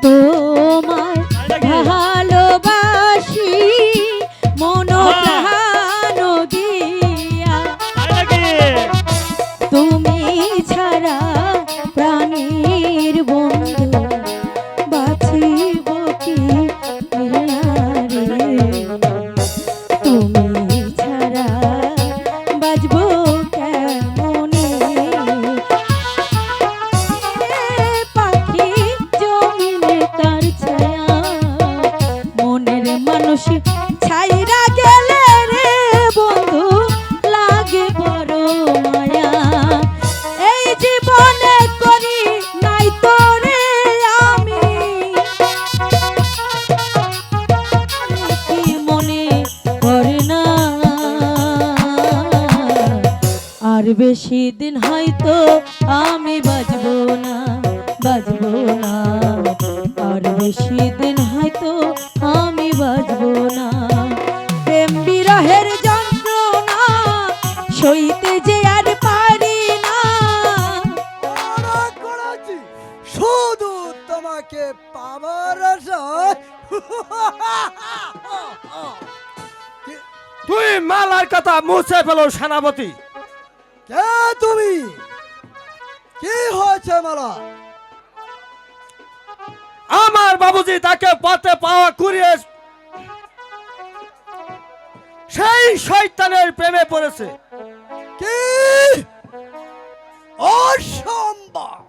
তোমায় ভালোবাসি মন প্রাণ দিয়া, তুমি ছাড়া প্রাণীর বন্ধু বাঁচিব কি রে, তুমি ছাড়া বাঁচব কেমনে, পাখি জমিনে তার ছায়া মনের মানুষ ছাইরা গেলে রে বন্ধু লাগে বড় মায়া, এই জীবনে করি নাই তোরে আমি, কি মনে করে না আর বেশি দিন হয়তো আমি বাঁচবো না, বাঁচবো না আর বেশি দিন হয়তো আমি বাঁচবো না, প্রেম বিরহের যন্ত্রণা সইতে যে আর পারি না, শুধু তোমাকে পাবার আশায়। তুই মালার কথা মুছে ফেলো সেনাপতি। কে তুমি? কি হয়েছে মালা? আমার বাবুজি তাকে পথে পাওয়া কুড়িয়ে সেই শয়তানের প্রেমে পড়েছে। কি অসম্ভব!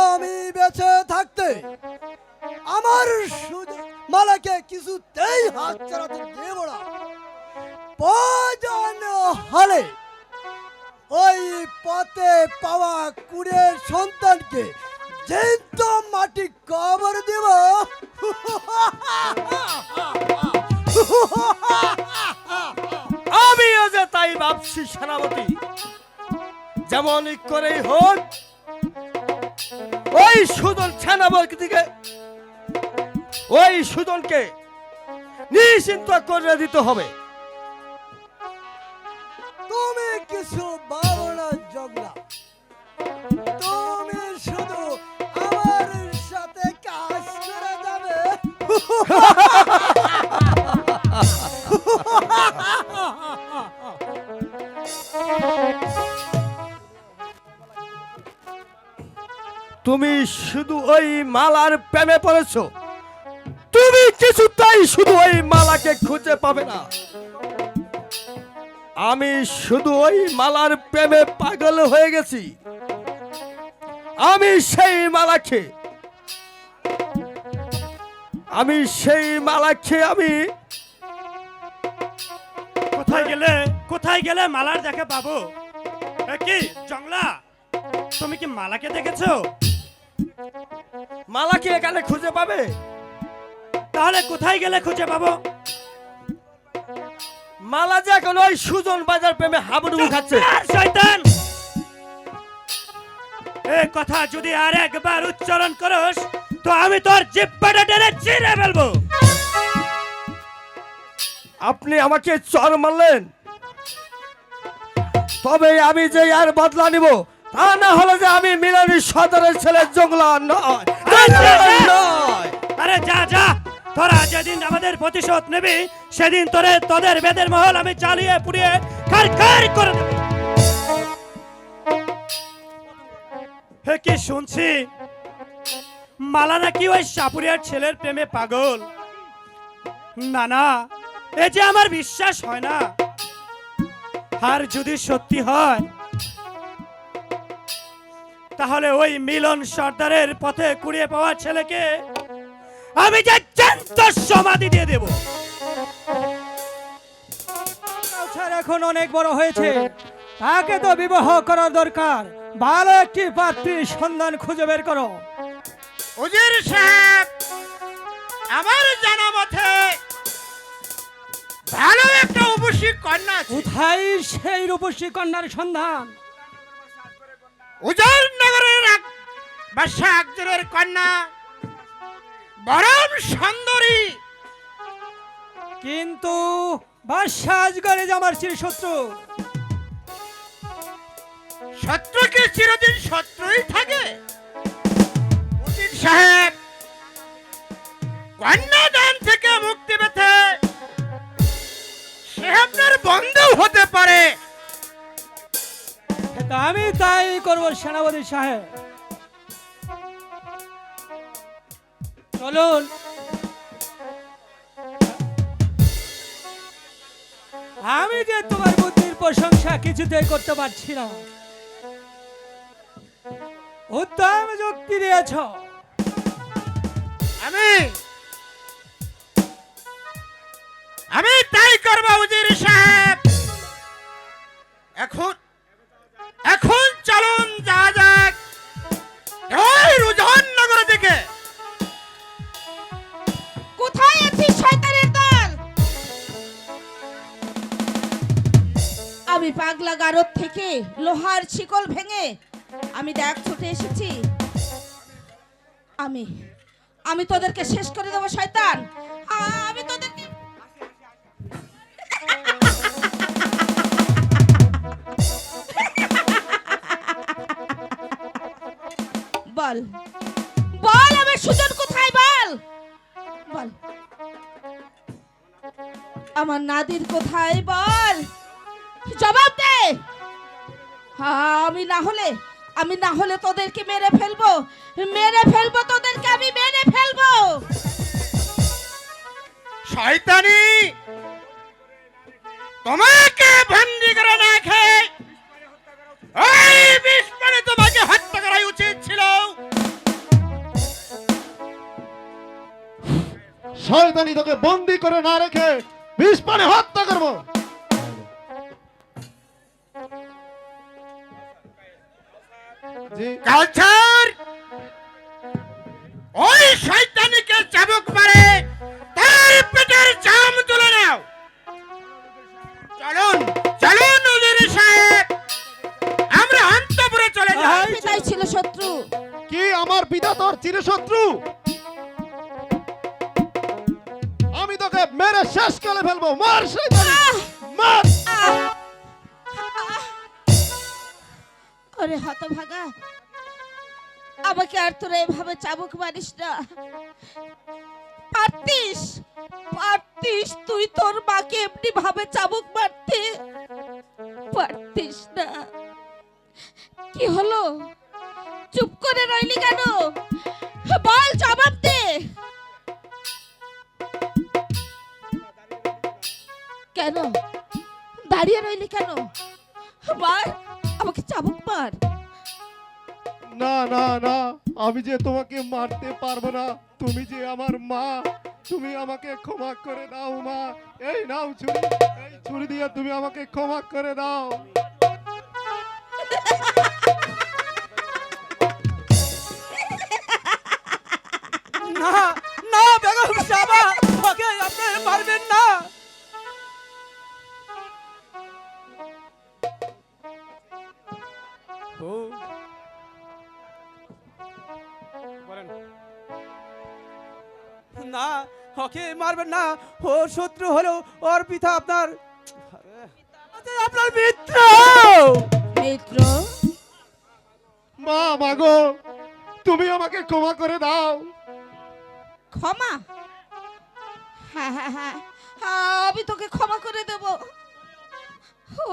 আমি বেঁচে থাকতে আমার মালাকে কিছুতেই হাত চালাতে দেব না, প্রয়োজন হলে ওই পথে পাওয়া কুড়ে সন্তানকে জ্যান্ত মাটি কবর দেব। আমিও যে তাই ভাবছি সেনাপতি, যেমন করেই হোক ওই সুজন সেনাপতিকে, ওই সুজনকে নিশ্চিন্ত করে দিতে হবে। তুমি কিছু বাবনা জগলা, তুমি শুধু আমার সাথে কাজ করে যাবে। তুমি শুধু ওই মালার প্রেমে পড়েছো, তুমি কিছুটাই শুধু ওই মালাকে খুঁজে পাবে না। আমি শুধু ওই মালার প্রেমে পাগল হয়ে গেছি। আমি সেই মালাকে আমি কোথায় গেলে মালার দেখা পাবো? কি জংলা, তুমি কি মালাকে দেখেছো? মালাকে এখানে খুঁজে পাবে? তাহলে কোথায় গেলে খুঁজে পাবো? মালা যে এখন ওই সুজন বাজার প্রেমে হাবুডুবু খাচ্ছে। শয়তান, এই কথা যদি আর একবার উচ্চারণ করস তো আমি তোর জিহ্বাটা টেনে ছিঁড়ে ফেলবো। আপনি আমাকে চর মারলেন, তবে আমি যে আর বদলা নিব, তা না হলে যে আমি মিলানি সদরের ছেলে জংলা নয়। আরে যা যা, তোরা যেদিন আমাদের প্রতিশোধ নেবি সেদিন তোদের বেদের মহল আমি চালিয়ে পুড়িয়ে খার করে দেব। হে কি শুনছি, মালা নাকি ওই সাপুরিয়ার ছেলের প্রেমে পাগল? না না, এ যে আমার বিশ্বাস হয় না। আর যদি সত্যি হয় তাহলে ওই মিলন সর্দারের পথে কুড়িয়ে পাওয়া ছেলেকে আমি যে জ্যান্ত সমাধি দিয়ে দেব। এখন অনেক বড় হয়েছে, তাকে তো বিবাহ করার দরকার। ভালো একটি পাত্রীর সন্ধান খুঁজে বের করো। উজির সাহেব, আমার জানা মতে ভালো একটা রূপসী কন্যা আছে। কোথায় সেই রূপসী কন্যার সন্ধান? উজার নগরের বাদশা আকবরের কন্যা, বরম সুন্দরী। কিন্তু বাদশা আজগরে আমার চির শত্রু। শত্রুকে চিরদিন শত্রুই থাকে। উজির সাহেব, কন্যাদান থেকে মুক্তি পেতে সে আপনার বন্ধু হতে পারে। তা আমি তাই করব সেনাপতি সাহেব। চলুন। আমি যে তোমার বুদ্ধির প্রশংসা কিছুতেই করতে পারছি না। উত্তম যুক্তি দিয়েছ। আমি তাই করব উজির সাহেব। এখন এখন চলুন যা যাক ওই রুজন নগর দিকে। কোথায় আছিস শয়তানের দল? আমি পাগলা গারদ থেকে লোহার শিকল ভেঙে আমি দেখ ছুটে এসেছি। আমি তোদেরকে শেষ করে দেবো শয়তান। আমি তোদেরকে বল বল আমার সুজন কোথায়? বল বল আমার নাদির কোথায়? বল জবাব দে। আমি না হলে তোদেরকে মেরে ফেলবো তোদেরকে আমি মেরে ফেলবো। শয়তানি তোমাকে বন্দি করে না খেয়ে ওই বিস্ফোরণে তোমাকে হত্যা করাই উচিত ছিল। শয়তানি তোকে বন্দি করে না রেখে বিষ পানে হত্যা করবো। জি কালচার ওই শয়তানিকে চাবুক মারে তার পেটের চাম তুলে নাও। চলুন চলুন উজির সাহেব, আমরা অন্তপুরে চলে যাই। পিতাই ছিল শত্রু। কি আমার পিতা তোর চিরশত্রু? আমি তোকে মেরে শেষ করে ফেলবো। মার শয়তানি মার। ওরে হতভাগা, আমাকে আর তোরা এভাবে চাবুক মারিস না। পারতিস তুই তোর মাকে এমনি ভাবে চাবুক মারতে পারতিস না। কি হলো? চুপ করে রইলি কেন? বল, জবাব দে। কেন দাঁড়িয়ে রইলি কেন? মার, আমাকে চাবুক মার। না না না, আমি যে তোমাকে মারতে পারবো না। তুমি যে আমার মা, তুমি আমাকে ক্ষমা করে দাও মা। এই নাও ছুরি, এই ছুরি দিয়ে তুমি আমাকে ক্ষমা করে দাও। না না বেগম সাহেবা, ওকে আপনি মারবেন না। না, ওকে মারবেন না। ওর শত্রু হলো ওর পিতা আপনার মিত্র। মিত্র? মা মাগো, তুমি আমাকে ক্ষমা করে দাও। ক্ষমা? হ্যাঁ হ্যাঁ হ্যাঁ, আমি তোকে ক্ষমা করে দেব।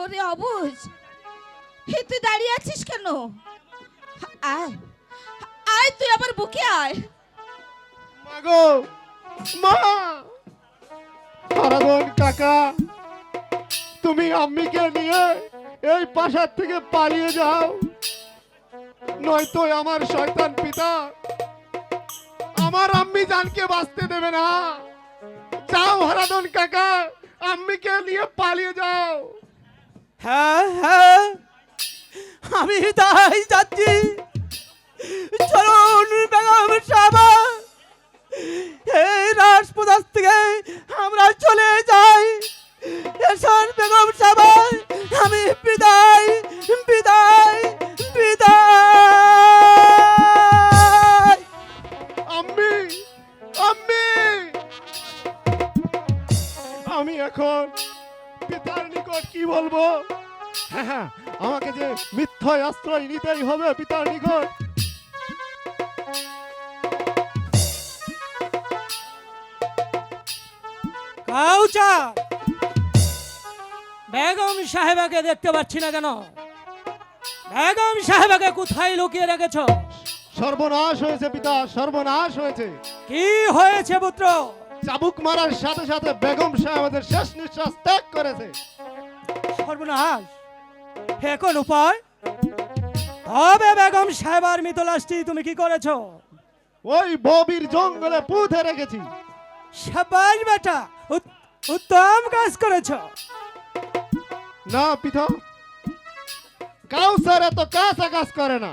ওরে অবুঝ, তুই দাঁড়িয়ে আছিস কেন? আয় আয়, তুই আমার বুকে আয়। মাগো মা, হারাধন কাকা, তুমি আম্মিকে নিয়ে এই প্রাসাদ থেকে পালিয়ে যাও, নয়তো আমার শয়তান পিতা আমার আম্মি জানকে বাঁচতে দেবে না। যাও হারাধন কাকা, আম্মিকে নিয়ে পালিয়ে যাও। হ্যাঁ হ্যাঁ, আমি তাই যাচ্ছি। চলুন বেগম সাহেবা, এই রাজপ্রদাস থেকে আমরা চলে যাই। এসন বেগম সাহেবা, আমি বিদায় বিদায় বিদায়। আম্মি আম্মি, আমি এখন পিতার নিকট কি বলবো? হ্যাঁ হ্যাঁ, আমাকে যে মিথ্যায় আশ্রয় নিতেই হবে পিতার নিকট। কাউচার, বেগম সাহেবাকে দেখতে পাচ্ছি না কেন? বেগম সাহেবাকে কোথায় লুকিয়ে রেখেছো? সর্বনাশ হয়েছে পিতা, সর্বনাশ হয়েছে। কি হয়েছে পুত্র? চাবুক মারার সাথে সাথে বেগম সাহেবের শেষ নিঃশ্বাস ত্যাগ করেছে। সর্বনাশ, এখন উপায়? তবে বেগম সাহেবার মৃত লাশটি তুমি কি করেছো? ওই ববির জঙ্গলে পুঁতে রেখেছি। সাবাস বেটা, উত্তম কাজ করেছো। না পিতা, কাউসার এত কাঁচা কাজ করে না।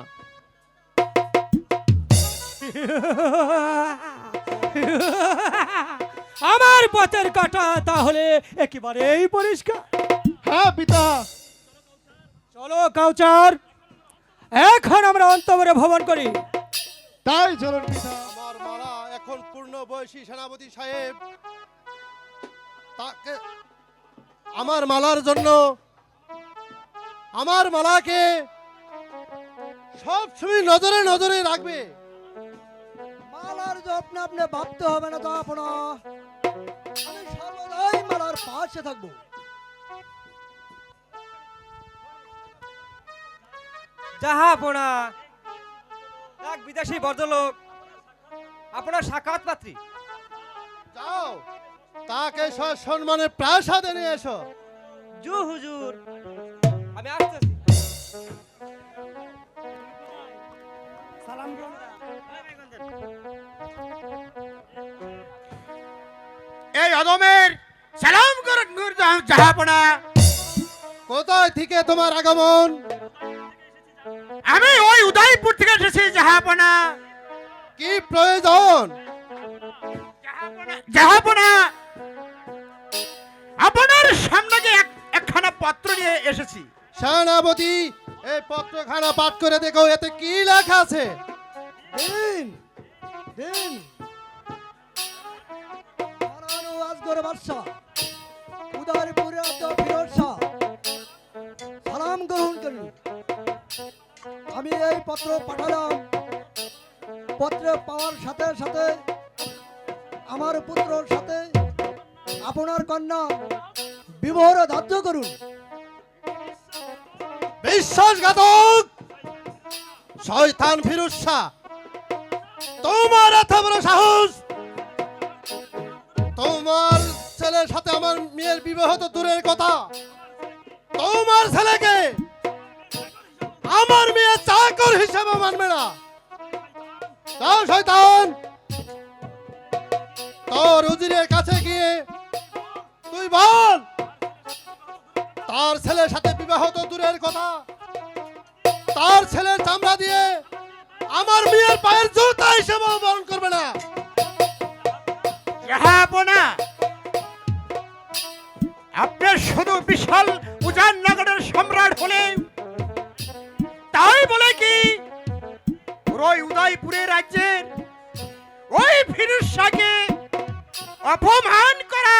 আমার পথের কাটা তাহলে একেবারেই পরিষ্কার। হ্যাঁ পিতা। চলো কাউচার, এখন আমরা অন্তঃপুরে ভ্রমণ করি। তাই চলুন পিতা। আমার মালা এখন পূর্ণ বয়সী সেনাপতি সাহেব, তাকে আমার মালার জন্য আমার মালাকে সব সময় নজরে নজরে রাখবে। মালার যত্ন আপনি ভাবতে হবে না, তা আপনা আমি সর্বদাই মালার পাশে থাকবো। জাহাপনা, এক বিদেশি ভদ্রলোক আপনার সাক্ষাৎ পাত্রী। যাও, তাকে সম্মানের প্রাসাদে নিয়ে এসো। জু হুজুর, আমি আসতেছি। এই অদমের সালাম করুন জাহাপনা। কোথায় থেকে তোমার আগমন? আমি ওই উদয়পুর থেকে এসেছি জাহাপনা। কি প্রয়োজন? জাহাপনা, আপনার সামনে যে একখানা পত্র নিয়ে এসেছি। সেনাপতি, এই পত্রখানা পাঠ করে দেখো, এতে কি লেখা আছে। দিন দিন হারানো আজগর বাদশা উদয়পুরে ফিরোজ শাহ সালাম গ্রহণ করুন। আমি এই পত্র পাঠালাম। পত্র পাওয়ার সাথে সাথে আমার পুত্রর সাথে আপনার কন্যা বিবাহ ধার্য করুন। বিশ্বাসঘাতক শয়তান ফিরোজ শাহ, তোমার এত বড় সাহস! তোমার ছেলের সাথে আমার মেয়ের বিবাহ তো দূরের কথা, তোমার ছেলেকে আমার মেয়ে চাকর হিসেবে মানবে না। যাও শয়তান, তোর উজিরের কাছে গিয়ে তুই বল, তার ছেলের সাথে বিবাহ তো দূরের কথা, তার ছেলের চামড়া দিয়ে আমার মেয়ের পায়ের জুতা হিসেবে বরণ করবে না। জাহাপনা, আপনার শুধু বিশাল উজান নগরের সম্রাট হলে তাই বলে কি পুরো উদয়পুরে রাজ্যের ওই ফিরোজ শাহকে অপমান করা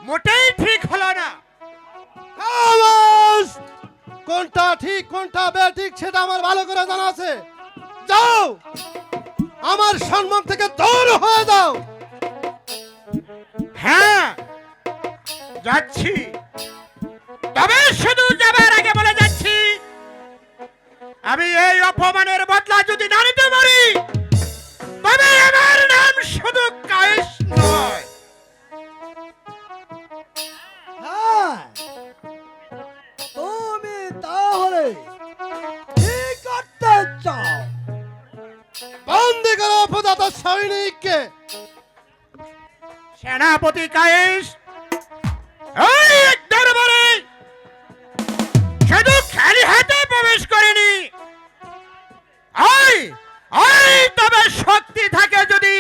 মোটেই ঠিক হলো না। খামোশ! কোনটা ঠিক কোনটা বেঠিক সেটা আমার ভালো করে জানা আছে। যাও, আমার সম্মান থেকে দূর হয়ে যাও। হ্যাঁ যাচ্ছি, তবে শুধু যাবার আগে বলে যাচ্ছি, আমি এই অপমানের বদলা যদি না নিতে পারি তবে আমার নাম শুধু কায়েস নয়। হ্যাঁ, তুমি তাহলে কি করতে চাও? বন্দি করো অপদার্থ সৈনিককে। সেনাপতি কায়েস ওই এক দরবারে শুধু খালি হাতে প্রবেশ করেনি, তবে শক্তি থাকে যদি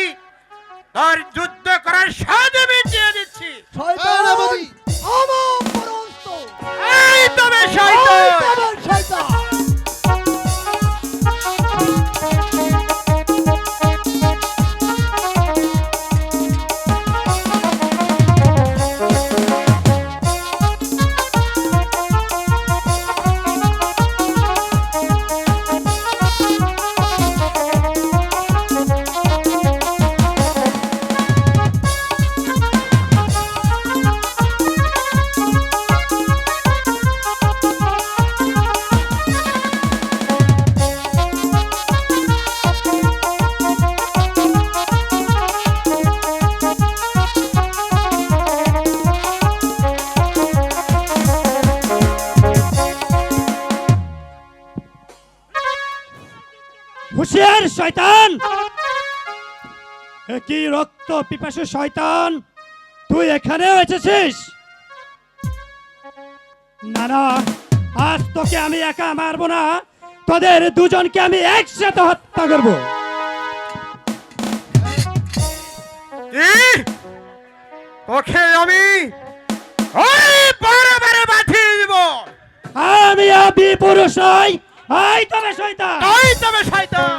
তোর যুদ্ধ করার সাথে বেঁচিয়ে দিচ্ছি। সেনাপতি, আমার পরন্ত! তবে শয়তান! আমার শয়তান! শয়তান, এ কি রক্ত পিপাসু শয়তান, তুই এখানেও এসেছিস? না না, আজ তোকে আমি একা মারবো না, তোদের দুজনকে আমি একসাথে হত্যা করবো। কি? তোকে আমি ওই বারে বাঁধিয়ে দিব। আমি আবি পুরুষ নই, আই তবে শয়তান। তাই তবে শয়তান।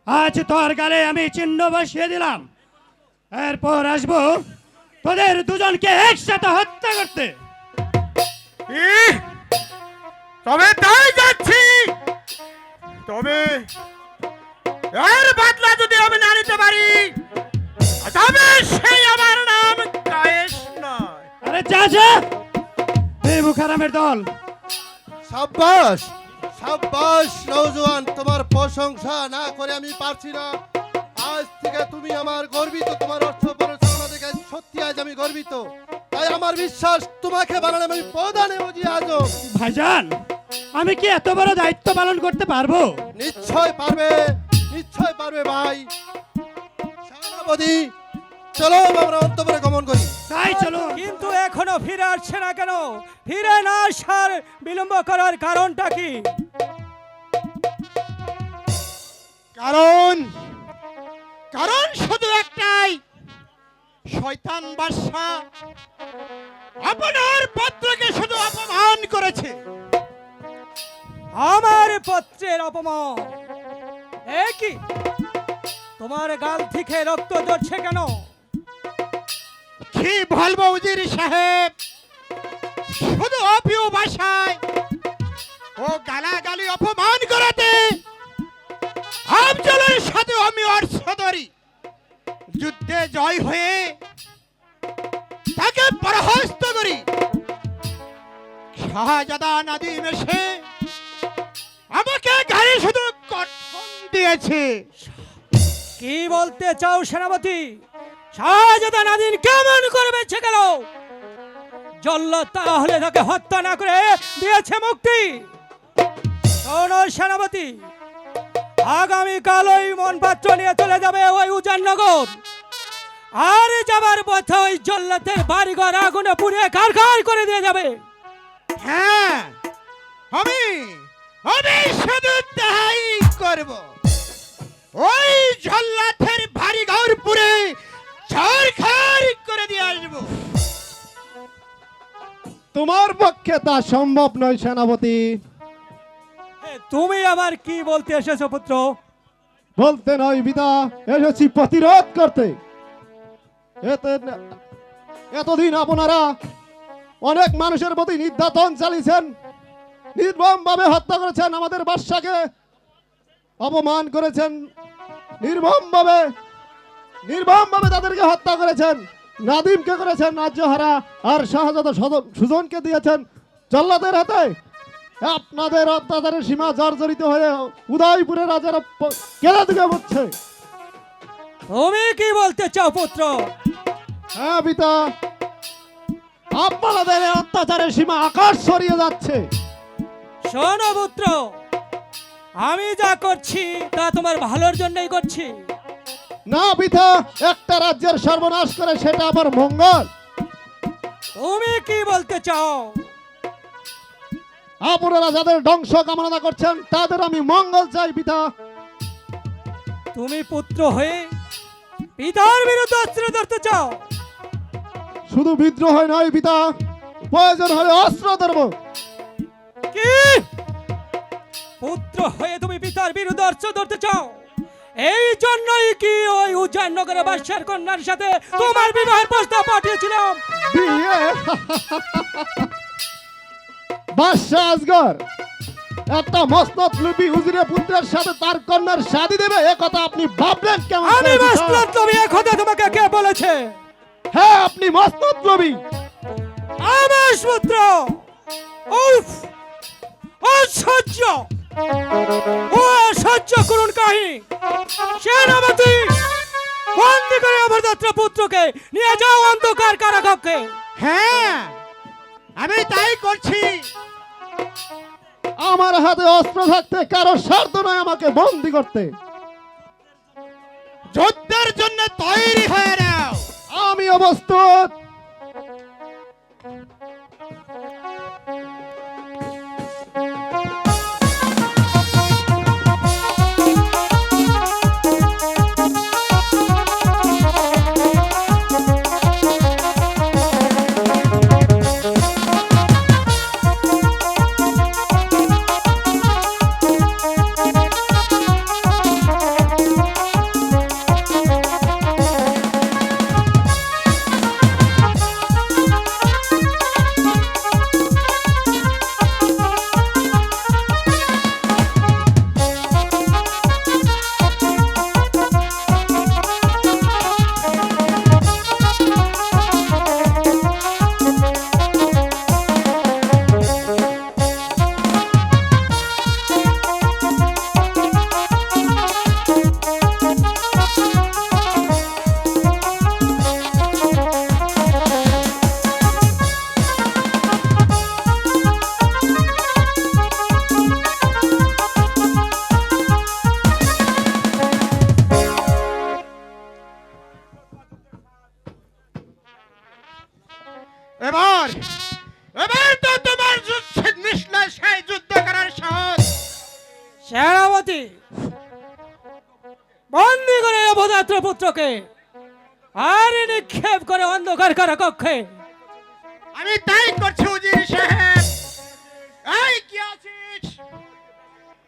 আজ তোর গালে আমি চিহ্ন বসিয়ে দিলাম, এরপর আসবো তোদের দুজনকে একসাথে হত্যা করতে। ইহ! তবে তাই যাচ্ছি। তবে এর বদলা যদি আমি না নিতে পারি, তবে সেই আমার নাম কায়েস নয়। আরে যা যা, বেবুখারামের দল। সাব্বাস সাব্বাস নওজোয়ান, তোমার প্রশংসা না করে আমি পারছি না। আজ থেকে তুমি আমার গর্বিত, তোমার অর্থ পরিচালনা দেখে সত্যি আজ আমি গর্বিত। তাই আমার বিশ্বাস তোমাকে বানালে আমি প্রধানে বুঝি আজও। ভাইজান, আমি কি এত বড় দায়িত্ব পালন করতে পারবো? নিশ্চয় পারবে, নিশ্চয় পারবে ভাই। সেনাপতি, চলো আমরা অন্তঃপুরে গমন করি। তাই চলো। কিন্তু এখনো ফিরে আসছে না কেন? ফিরে না আসার বিলম্ব করার কারণটা কি? কারণ কারণ শুধু একটাই, শয়তান বাদশা আপনার পুত্রকে শুধু অপমান করেছে। আমার পত্রের অপমান? এ কি, তোমার গাল থেকে রক্ত ঝরছে কেন? কি বলবো উজির সাহেব, শুধু অপ্রিয় ভাষায় ও গালাগালি অপমান করাতে আফজলের সাথে আমি অর্থধরি যুদ্ধে জয় হয়ে তাকে পরাহস্ত করি। শাহজাদা নাদিম এসে আমাকে গাড়ি শুধু কঠন দিয়েছে। কি বলতে চাও সেনাপতি? শাহজাদা নাদিন কেমন করে বেঁচে গেল? জল্লাদ তাহলে তাকে হত্যা না করে দিয়েছে মুক্তি। শোনো সেনাপতি, আগামীকাল ওই মনপাত্র নিয়ে চলে যাবে ওই উজাননগর, আর যাবার পথে ওই জল্লাদের বাড়িঘর আগুনে পুড়িয়ে কারখার করে দিয়ে যাবে। হ্যাঁ, আমি শুধু তাই করব। ওই জল্লাদের বাড়ি ঘর পুড়ে ছারখার করে দিয়ে আসবো। তোমার পক্ষে তা সম্ভব নয় সেনাপতি। তুমি আবার কি বলতে এসেছো পুত্র? বলতে নয় পিতা, এসেছি প্রতিরোধ করতে। এতদিন আপনারা অনেক মানুষের প্রতি নির্যাতন চালিয়েছেন, নির্মম ভাবে হত্যা করেছেন, আমাদের বাদশাকে অপমান করেছেন, নির্মম ভাবে তাদেরকে হত্যা করেছেন। নাদিমকে করেছেন রাজ্যহারা, আর শাহজাদা সুজনকে দিয়েছেন জল্লাদের হাতে। আপনাদের অত্যাচারের সীমা জর্জরিত হয়ে উদয়পুরের রাজারা কেলা দিকে বলছে। তুমি কি বলতে চাও পুত্র? হ্যাঁ পিতা, আপনাদের অত্যাচারের সীমা আকাশ ছড়িয়ে যাচ্ছে। শোনো পুত্র, আমি যা করছি তা তোমার ভালোর জন্যই করছি। না পিতা, একটা রাজ্যের সর্বনাশ করে সেটা আবার মঙ্গল। তুমি কি বলতে চাও? আপনারা যাদের ধ্বংস কামনা করছেন তাদের আমি মঙ্গল চাই পিতা। তুমি পুত্র হয়ে পিতার বিরুদ্ধে অস্ত্র ধরতে চাও? শুধু বিদ্রোহ নয় পিতা, প্রয়োজন হলে অস্ত্র ধরব। কি পুত্র হয়ে তুমি পিতার বিরুদ্ধে অস্ত্র ধরতে চাও? এই জন্যই কি ওই উজ্জয়নগরে বাদশার কন্যার সাথে তোমার বিবাহের প্রস্তাব পাঠিয়েছিলাম? বিয়ে? বাদশাহ আসগর একটা মসনদ লুবি হুজুরের পুত্রের সাথে তার কন্যার শাদী দেবে, এ কথা আপনি ভাবলেন কেমন আমি করে পিতা? মসনদ নবী, এ কথা তোমাকে কে বলেছে? হ্যাঁ, আপনি মসনদ লুবি। আমার পুত্র! উফ! অসহ্য! ও অসহ্য করুন কাহিনী! সেনাপতি, বন্দি করে অভদ্র পুত্রকে নিয়ে যাও অন্ধকার কারাকক্ষে। হ্যাঁ, আমি তাই করছি। আমার হাতে অস্ত্র থাকতে কারো স্বার্থ নয় আমাকে বন্দি করতে। যুদ্ধের জন্য তৈরি হয়ে নাও। আমি অবস্থিত। এবার এবার তো তোমার সেই যুদ্ধ করার সাহস। সেনাপতি, বন্দি করে অভদ্র পুত্রকে আর নিক্ষেপ করে অন্ধকার কারাকক্ষে। আমি তাই করছি উজির সাহেব। এই কি আছিস?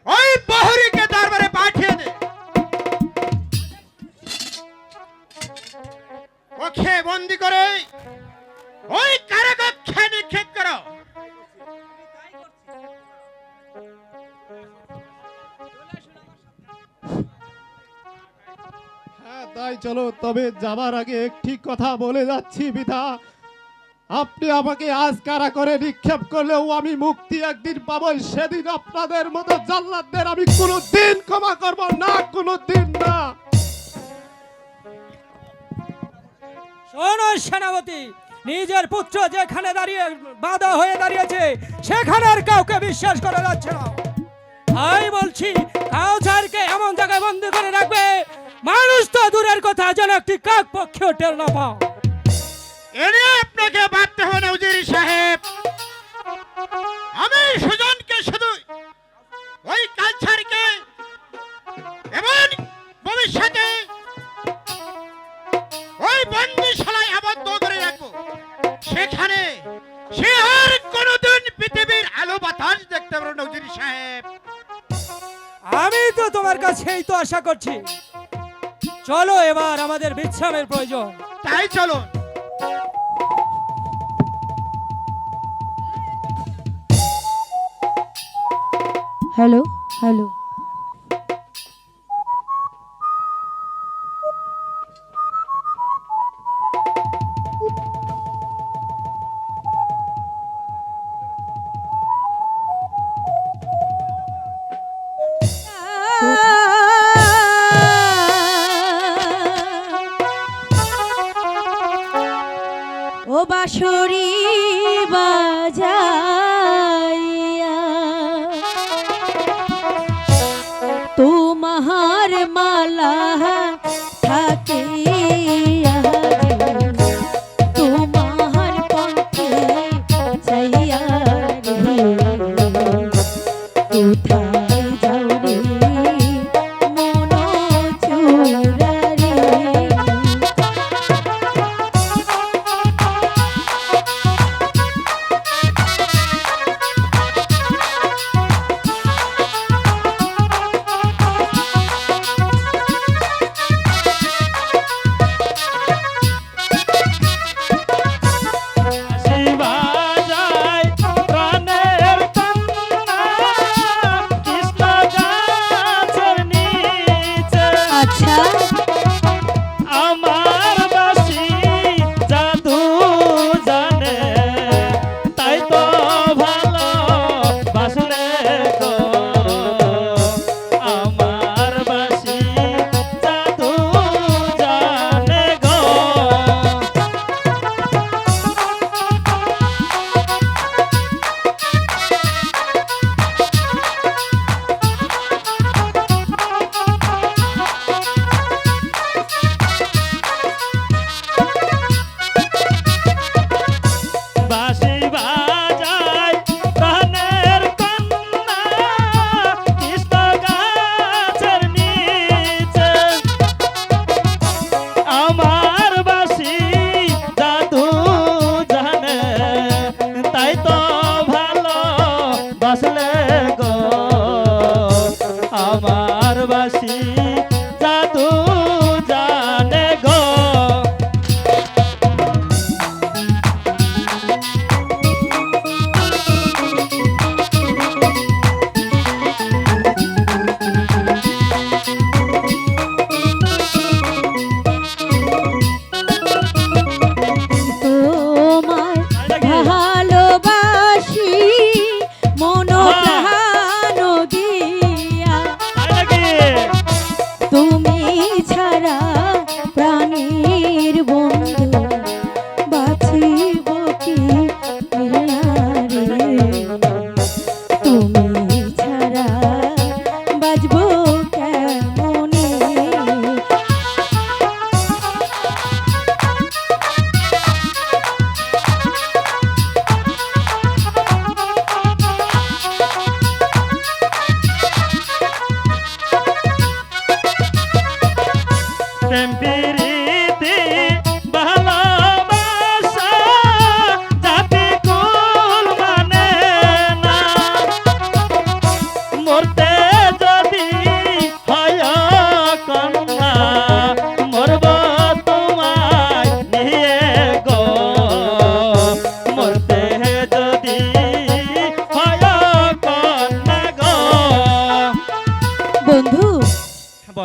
ওই বহরিকে দরবারে পাঠিয়ে দে, ওকে বন্দি করে ওই কারাকক্ষে নিক্ষেপ করো। হ্যাঁ তাই চলো, তবে যাবার আগে একটি কথা বলে যাচ্ছি পিতা। আপনি আমাকে আজ কারা করে নিক্ষেপ করলেও আমি মুক্তি একদিন পাবো। সেদিন আপনাদের মতো জাল্লাদদের আমি কোনোদিন ক্ষমা করব না, কোনোদিন না। শোনো সেনাপতি, নিজের পুত্র যেখানে দাঁড়িয়ে বাধা হয়ে দাঁড়িয়েছে সেখানে আর কাউকে বিশ্বাস করা যাচ্ছে না। তাই বলছি, কাউসারকে এমন জায়গায় বন্দি করে রাখবে মানুষ তো দূরের কথা, যেন একটি কাক পক্ষেও টের না পাও। এনে আপনাকে ভাবতে হবে না উজির সাহেব। আমি সুজনকে শুধু ওই কালচারকে এবং ভবিষ্যতে ওই বন্দিশালায় আবদ্ধ করে রাখবো। সেখানে সে আর কোনোদিন পৃথিবীর আলো বাতাস দেখতে পারবে না উজির সাহেব। আমি তো তোমার কাছেই তো আশা করছি। চলো, এবার আমাদের বিশ্রামের প্রয়োজন। তাই চলো। হ্যালো হ্যালো, ও বাঁশরি বাজাইয়া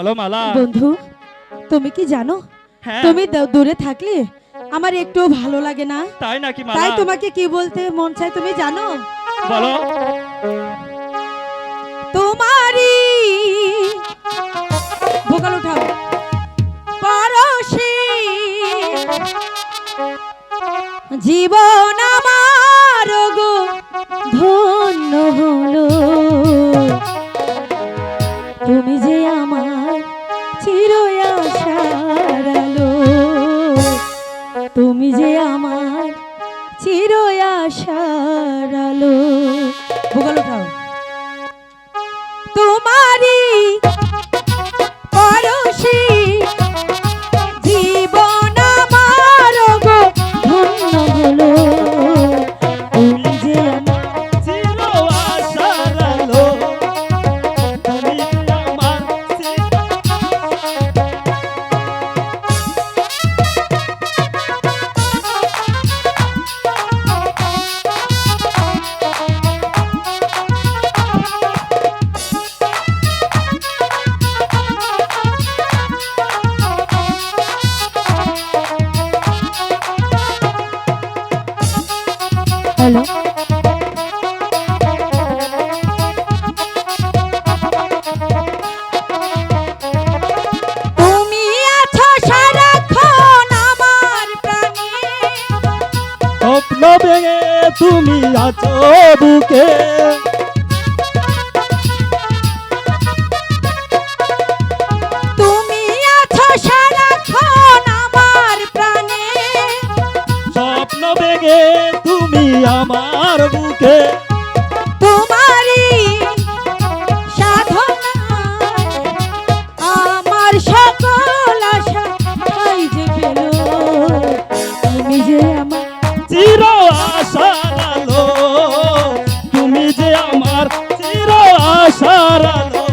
বলো মালা। বন্ধু, তুমি কি জানো, হ্যাঁ, তুমি দূরে থাকলে আমার একটু ভালো লাগে না। তাই নাকি মালা? তাই তোমাকে কি বলতে মন চায় তুমি জানো? বলো। তোমারই ভোকাল উঠাও পরশি জীবন আমার গো ধন্য হলো। তুমি যে আমার চির আশার আলো, তুমি যে আমার চির আশার আলো। ভোকাল উঠাও। তোমারই পরশি জীবন আমার গো ধন্য হলো। তুমি যে আমার চির আশার আলো, তুমি আমার হ্যালো, তুমি আছো সারাক্ষণ আমার প্রাণে। স্বপ্ন ভেঙে তুমি আছো বুকে, তুমি আছো সারাক্ষণ আমার প্রাণে। স্বপ্ন ভেঙে তুমি আমার বুকে। তোমারই সাধনায় আমার সকল আশা ঠাই যে পেল। তুমি যে আমার চির আশার আলো, তুমি যে আমার চির আশার আলো।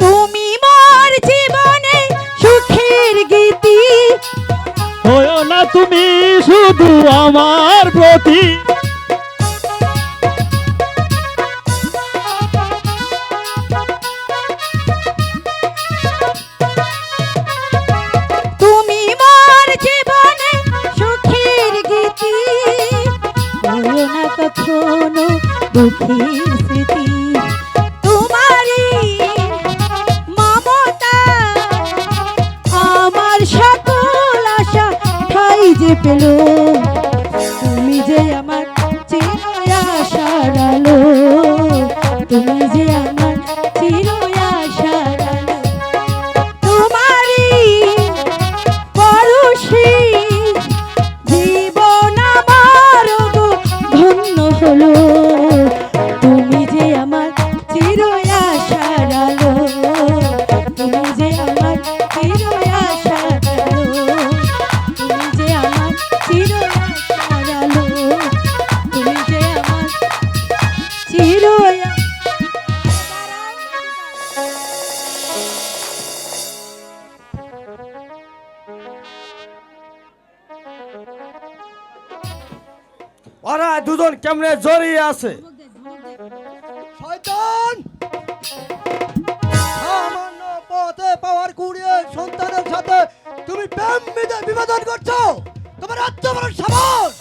তুমি মোর জীবনে সুখের গীতি। হয়ো না তুমি শুধু আমার প্রতি, তুমি মোর জীবনে সুখের গীতি। হয়ো না কখনো দুঃখের স্মৃতি। তোমারই মমতা আমার সকল আশা ঠাই যে পেল। তুমি যে আমার চির আশার আলো, তুমি যে আমার চির আশার আলো। তোমারই পরশি জীবন আমার গো ধন্য হলো। তুমি যে আমার চির আশার আলো, তুমি যে আমার চির আশার আলো, তুমি যে আমার চির আশার আলো, তুমি যে আমার চির ওরা দুজন কেমনে জড়িয়ে আছে। শয়তান! সামান্য পথে পাওয়ার কুড়িয়ে সন্তানের সাথে তুমি প্রেম বিভাজন করছো। তোমার এত বড় সাহস!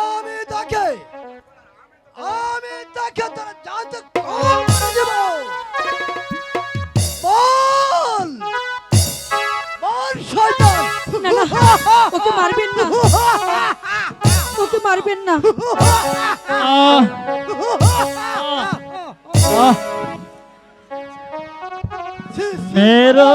আমি তাকে তোরা জানতে কম দেব। বল বল শয়তান! না, না, ওকে মারবেন না, ওকে মারবেন না। আহ, আহ, ছি, ছি। मेरो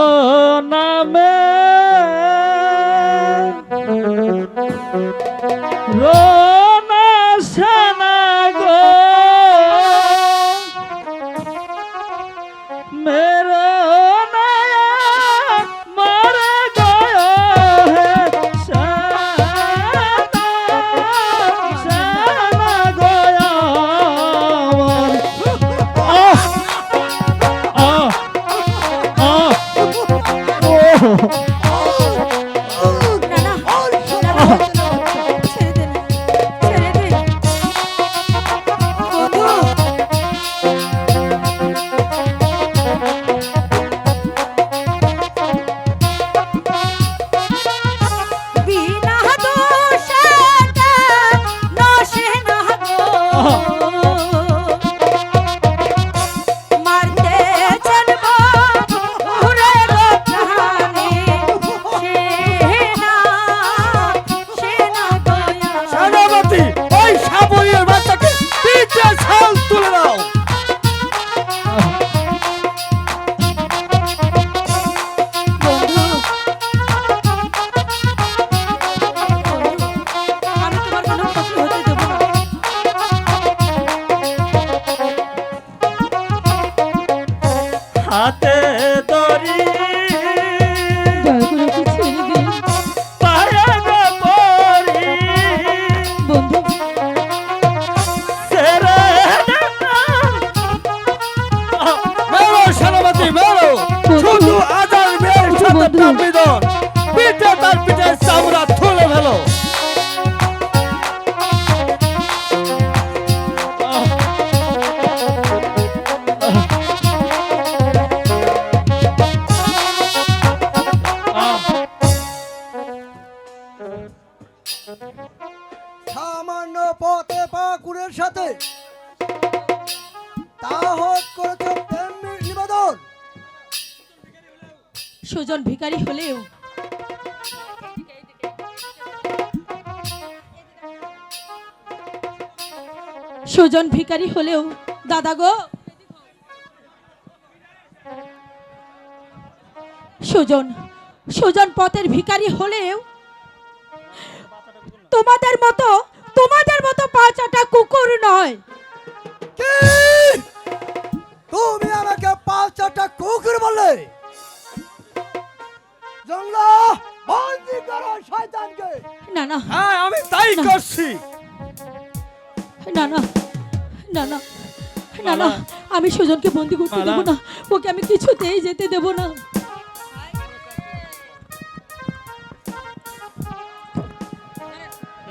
মিদন, পিঠে তার পিঠের চামড়া তুলে ফেলো। সামান্য পথে পাকুড়ের সাথে তাহত করেছে প্রেম নিবেদন। সুজন ভিখারি হলেও সুজন ভিখারি হলেও দাদা গো, সুজন সুজন পথের ভিখারি হলেও তোমাদের মতো পাঁচাটা কুকুর নয়। তুমি আমাকে 5-4টা কুকুর বললে? জঙ্গলা বন্দি করো শয়তানকে। না না হ্যাঁ, আমি তাই করছি। না না না না না না, আমি সুজনকে বন্দি করতে মালা। দেবো না, ওকে আমি কিছুতেই যেতে দেবো না।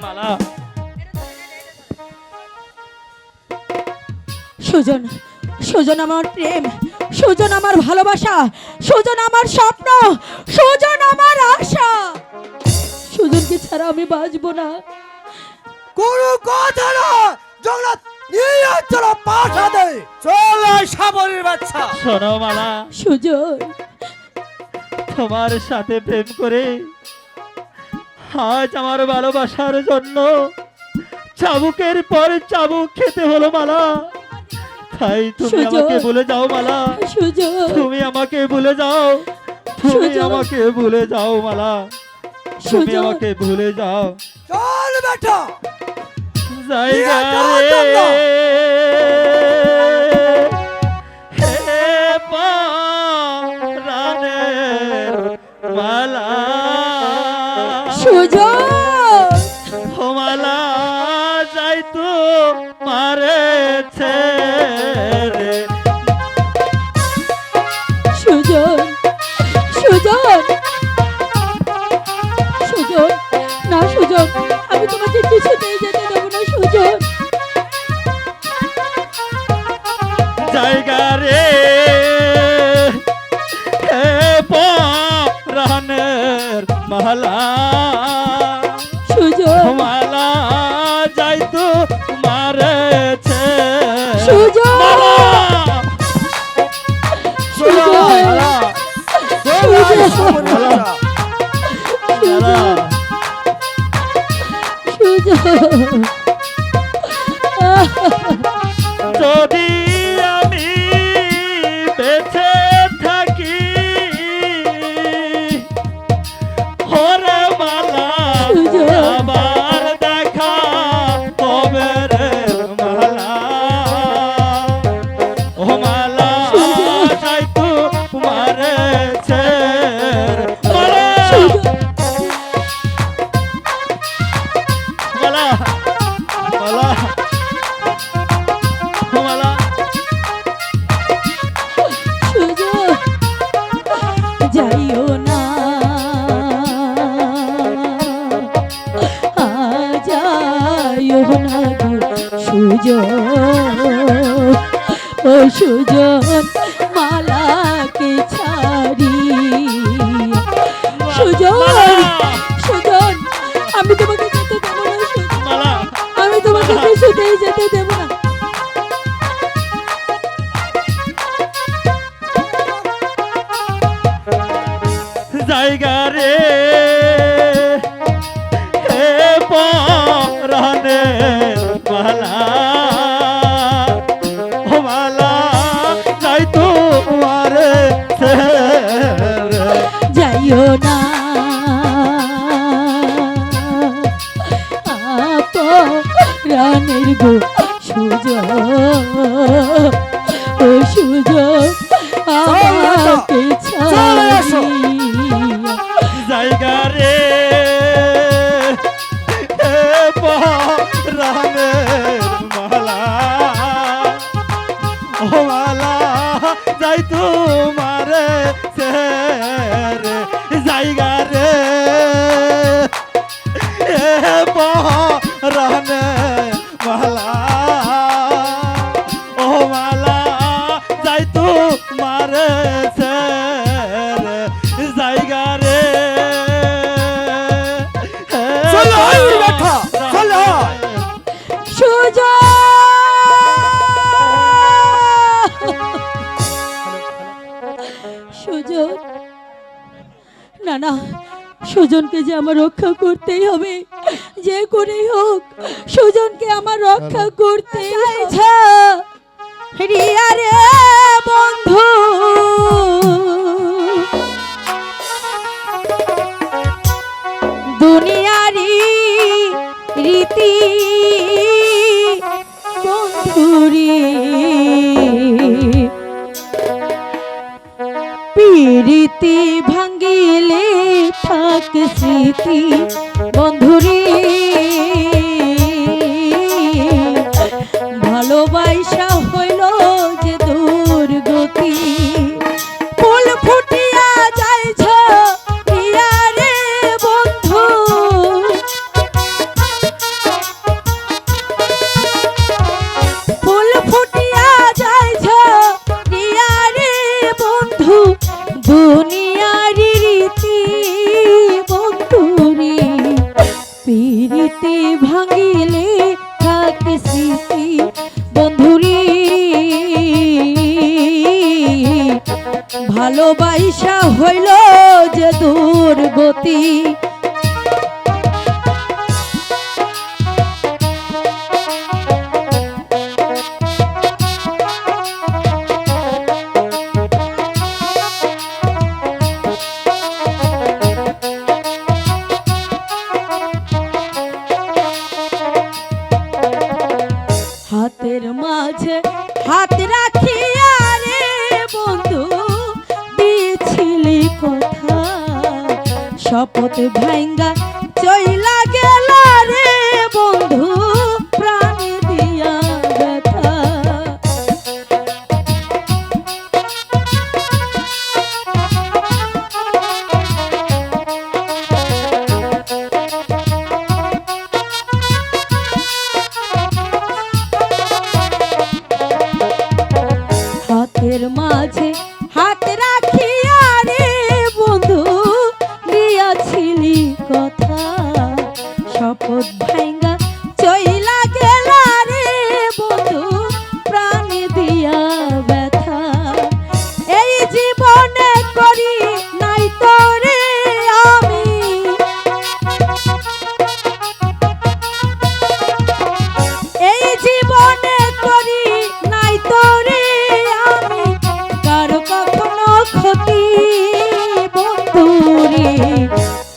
মালা, সুজন সুজন আমার প্রেম, সুজন আমার ভালোবাসা, সুজন আমার স্বপ্ন, সুজন আমার আশা। সুজনকে ছাড়া আমি বাঁচবো না। কোনো কথা না, জঙ্গলা নিয়ে চলো পাঠাতে। চল আয় সাবরের বাচ্চা। শোনো মালা, সুজন তোমার সাথে প্রেম করে আজ আমার ভালোবাসার জন্য চাবুকের পর চাবুক খেতে হলো মালা। তাই তুমি সুজন। আমাকে ভুলে যাও মালা, সুজন তুমি আমাকে ভুলে যাও, তুমি সুজন। আমাকে ভুলে যাও মালা, তুমি সুজন। আমাকে ভুলে যাও। চল বেটা। জায়গা নিয়ে যাও, রে হে পরাণের মালা, সুজন ও মালা যাই তো মারেছে রে। সুজন সুজন সুজন, না সুজন, আমি তোমাকে কিছুতেই যেতে দেবো না সুজন। জায়গা রে হে পরাণের মালা, সুজন মালা যাই তো মারেছে সুজন মালা। সুজন মালা, সুজন মালা, সুজন যদি আমি বেঁচে থাকি ওরে মালা, সুজন। আবার দেখা হবে রে মালা, ও মালা সুজন। যাই তো মারেছে মালা, মালা, মালা, ও মালা। সুজন যাইও না, যাইও না গো সুজন, ও সুজন মালাকে ছাড়ি। সুজন সুজন, আমি তোমাকে যেতে দেবো না সুজন, মালা, আমি তোমাকে কিছুতেই যেতে দেবো না। জায়গা রে হে পরাণের মালা, ও মালা যাই তো মারে যাইও না প্রাণের গো সুজন, ও সুজন আমাকে ছাড়ি। জায়গা রে হে পরাণের মালা, ও মালা যাই তো মারে জায়গা রে চল আয় উড়ি ব্যাটা, চল আয়। সুজন সুজন না না, সুজনকে যে আমার রক্ষা করতেই হবে, যে করেই হোক সুজনকে আমার রক্ষা করতে চাইছে রিয়া রে বন্ধু। দুনিয়ারি রীতি বন্ধুরি প্রীতি ভাঙ্গিলে থাক স্মৃতি বন্ধুরি। ভালোবাসা হইল যে দুর্গতি, ফুল ফুটিয়া যাইছ প্রিয়া রে বন্ধু। ফুল ফুটিয়া যাইছ প্রিয়া রে বন্ধু। দুনিয়ারি রীতি বন্ধুরি প্রীতি ভাঙিলে থাক স্মৃতি বন্ধুরি। ভালোবাসা হইল যে দুর্গতি। হাতের মাঝে হাত রাখিয়া রে বন্ধু দিয়েছিলি কথা, শপথ ভাঙ্গা চইলা গেল রে বন্ধু প্রাণ দিয়া ব্যথা। হাতের মাঝে হাত রাখিয়া রে বন্ধু দিয়াছিলি কথা, শপথ ভাঙ্গা চইলা গেল রে বন্ধু প্রাণ দিয়া ব্যথা। এই জীবনে করি নাই তোরে আমি, এই জীবনে করি নাই তোরে আমি কারো কখনো ক্ষতি বন্ধুরে।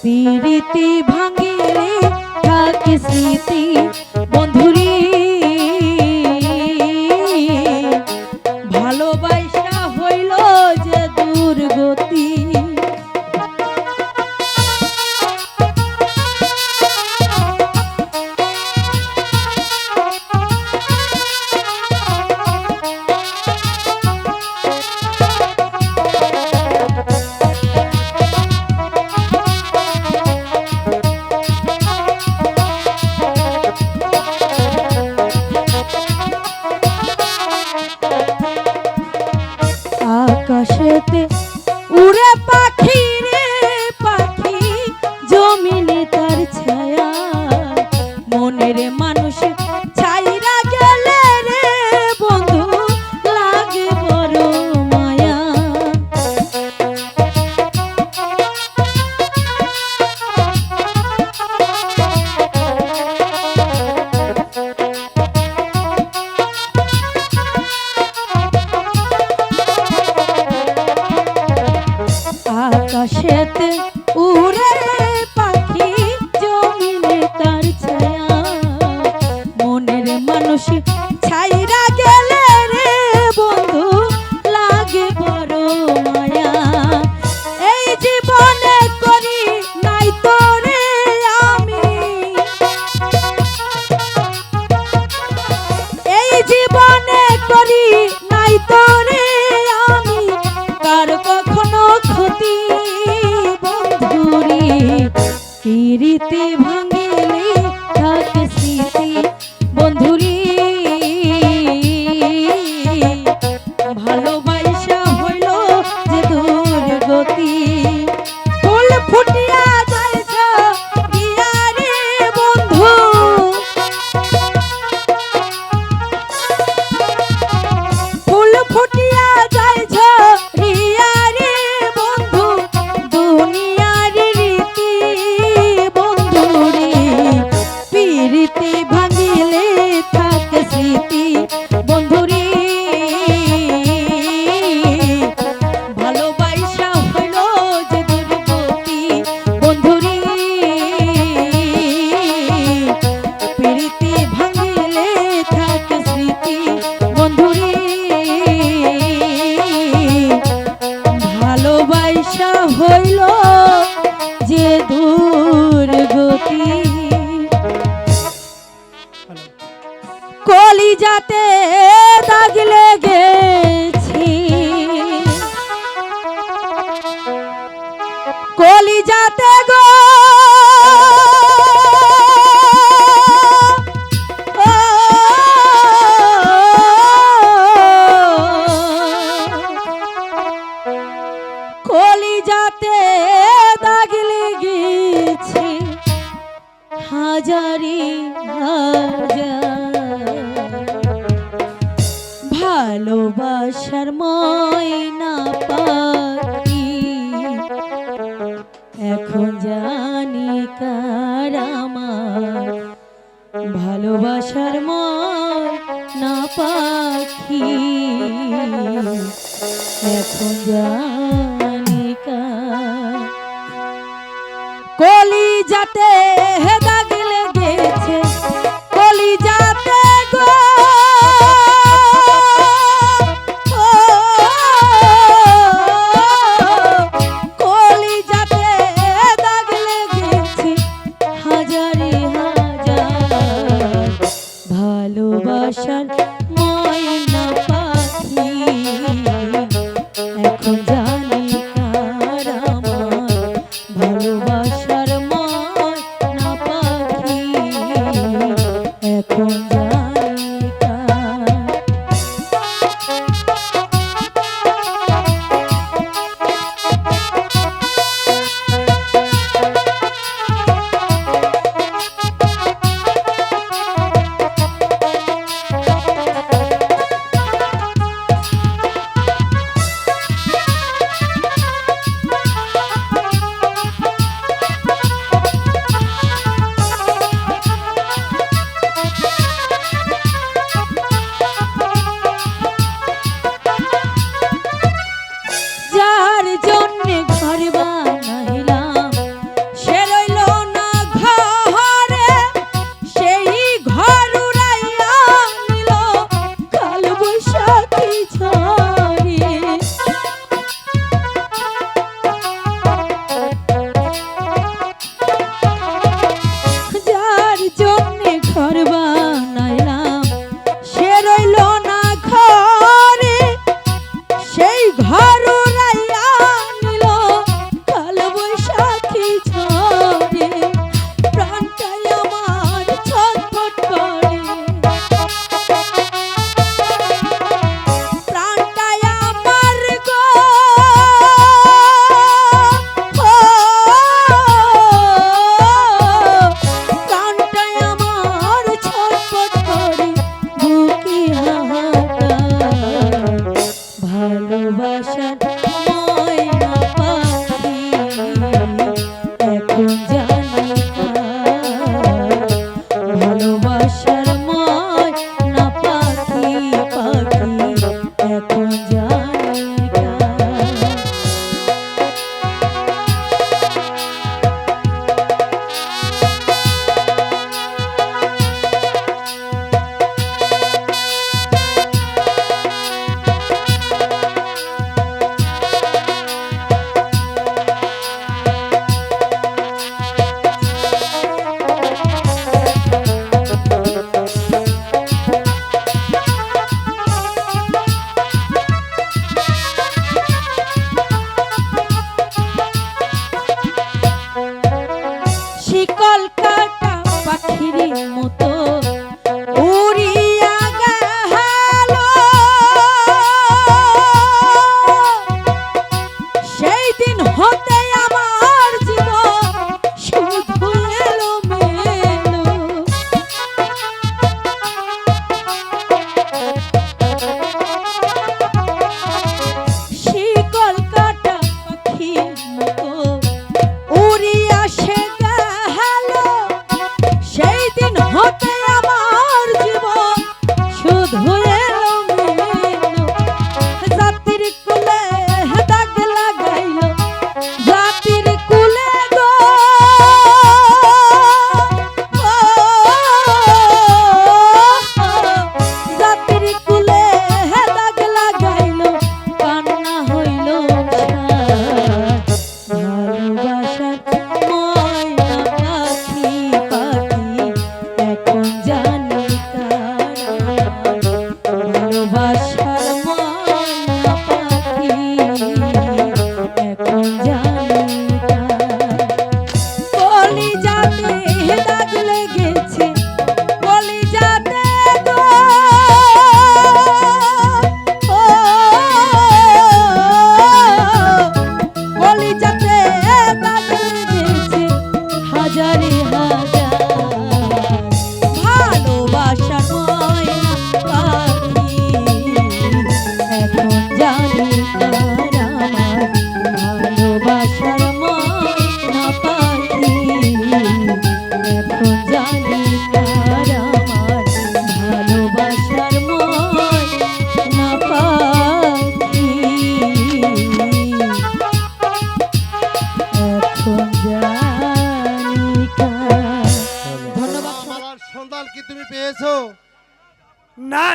প্রীতি ভাঙিলে থাকে স্মৃতি বন্ধুরে। ভালোবাসা হইল যে দুর্গতি। আকাশেতে উড়ে পাখি রে পাখি, জমিনে তার ছায়া, মনের মানুষ ছাইরা গেলে রে বন্ধু লাগে বড় মায়া। বন্ধুরে ভালোবাসা হইল যে দুর্গতি কলিজাতে দাগ লেগেছি কলিজাতে গো কলিজাতে দাগ লেগেছে হাজারি ভালোবাসার ময়না পাখি এখন জানি কার আমার ভালোবাসার ময়না পাখি এখন জানি কার কলিজাতে দাগ লেগেছে কলিজাতে গো কলিজাতে দাগ লেগেছে হাজারে হাজার ভালোবাসার ময়না পাখি এখন জানি কার আমার ভালোবাসার ময়না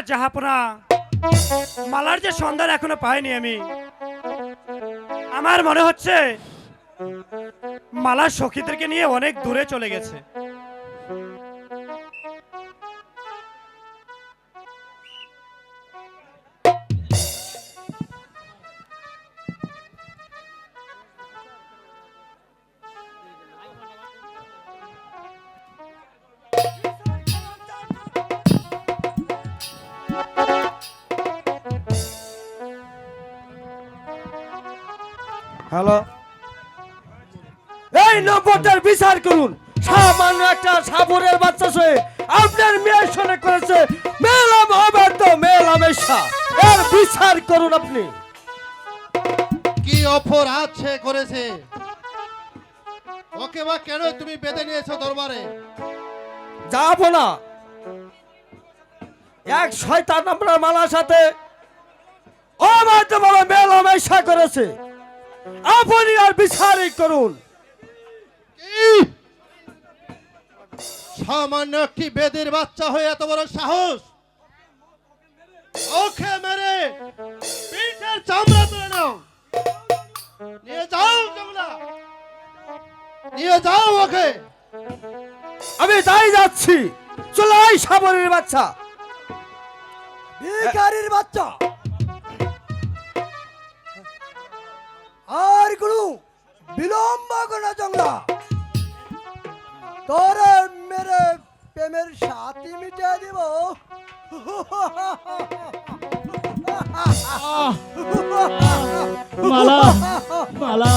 জাহাপনা, মালার যে সন্ধান এখনো পাইনি আমি। আমার মনে হচ্ছে মালা সখীদেরকে নিয়ে অনেক দূরে চলে গেছে। হ্যালো, এই নম্বরটার বিচার করুন। সামান্য একটা সাপুরের বাচ্চা সে আপনার মেয়ের সঙ্গে করেছে মেলাম অবাধ্য মেলামেশা, এর বিচার করুন আপনি। কি অপরাধ সে করেছে? ওকে বা কেন তুমি বেঁধে নিয়েছো দরবারে? যাব না, এক শয়তান আপনার মালার সাথে অবাধ্য ভাবে মেলামেশা করেছে, আপনি আর বিচারই করুন। কি? সামান্য একটি বেদের বাচ্চা হয়ে এত বড় সাহস! ওকে মেরে পিঠের চামড়া তুলে নাও, নিয়ে যাও জমলা, নিয়ে যাও ওকে। আমি তাই যাচ্ছি। চলে আয় সাবরের বাচ্চা, ভিখারির বাচ্চা। আর গুরু বিলম্ব করে জংলা, তোরে মেরে প্রেমের সাথী মিটিয়ে দিব। মালা, মালা,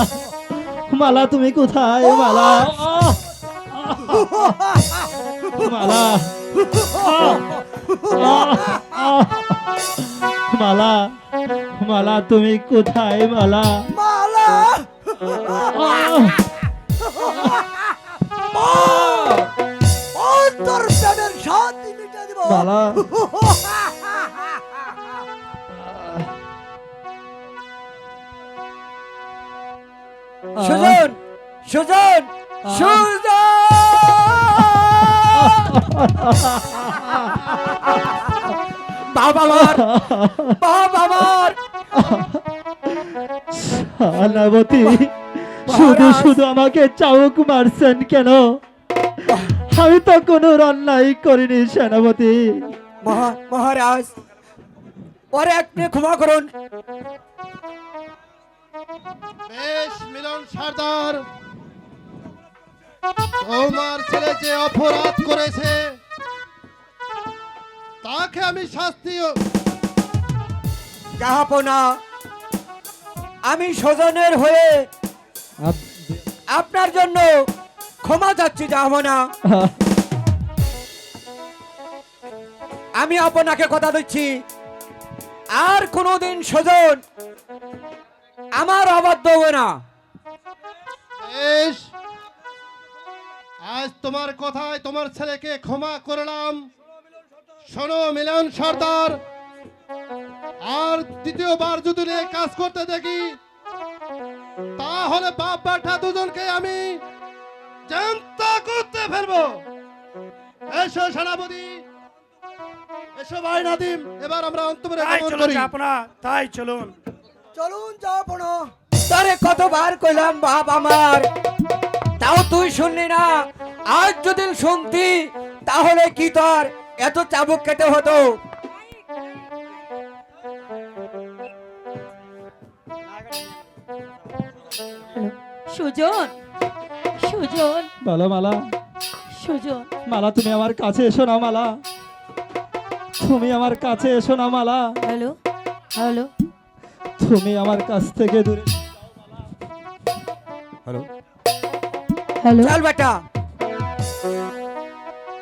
মালা তুমি কোথায় মালা? মালা, মালা, মালা তুমি কোথায় মালা? মালা তোর প্রেমের সাথী মিটিয়ে দিব। মালা, সুজন, সুজন, সুজন, বাবা আমার, বাবা আমার। সানাবতী, শুধু শুধু আমাকে চাউক মারছেন কেন? আমি তো কোনো অন্যায় করিনি সেনাপতি। মহারাজ, পরে আপনি ক্ষমা করুন। বেশ মিলন সর্দার, তোমার ছেলে যে অপরাধ করেছে তাকে আমি শাস্তি জাহাপনা, আমি স্বজনের হয়ে আপনার জন্য ক্ষমা চাচ্ছি জাহাপনা। আমি আপনাকে কথা দিচ্ছি, আর কোনোদিন স্বজন আমার অবাধ্য হবে না। বেশ, আজ তোমার কথায় তোমার ছেলেকে ক্ষমা করলাম। শোনো মিলন সর্দার, আর দ্বিতীয়বার যদি এই কাজ করতে দেখি তাহলে বাপ বেটা দুজনকে আমি জ্যান্ত করতে ফেলবো। এসো সেনাপতি, এসো ভাই নাদিম, এবার আমরা অন্তপুরে তাই গমন চলুন করি। জাহাপনা, তাই চলুন। চলুন জাহাপনা। তারে কতবার কইলাম বাপ আমার, তাও তুই শুনলি না। আজ যদি শুনতি তাহলে কি তোর এত চাবুক খেতে হতো? সুজন, সুজন, বলো মালা, সুজন, মালা তুমি আমার কাছে এসো না মালা, তুমি আমার কাছে এসো না মালা, হ্যালো, হ্যালো, তুমি আমার কাছ থেকে দূরে। হ্যালো। চল বেটা,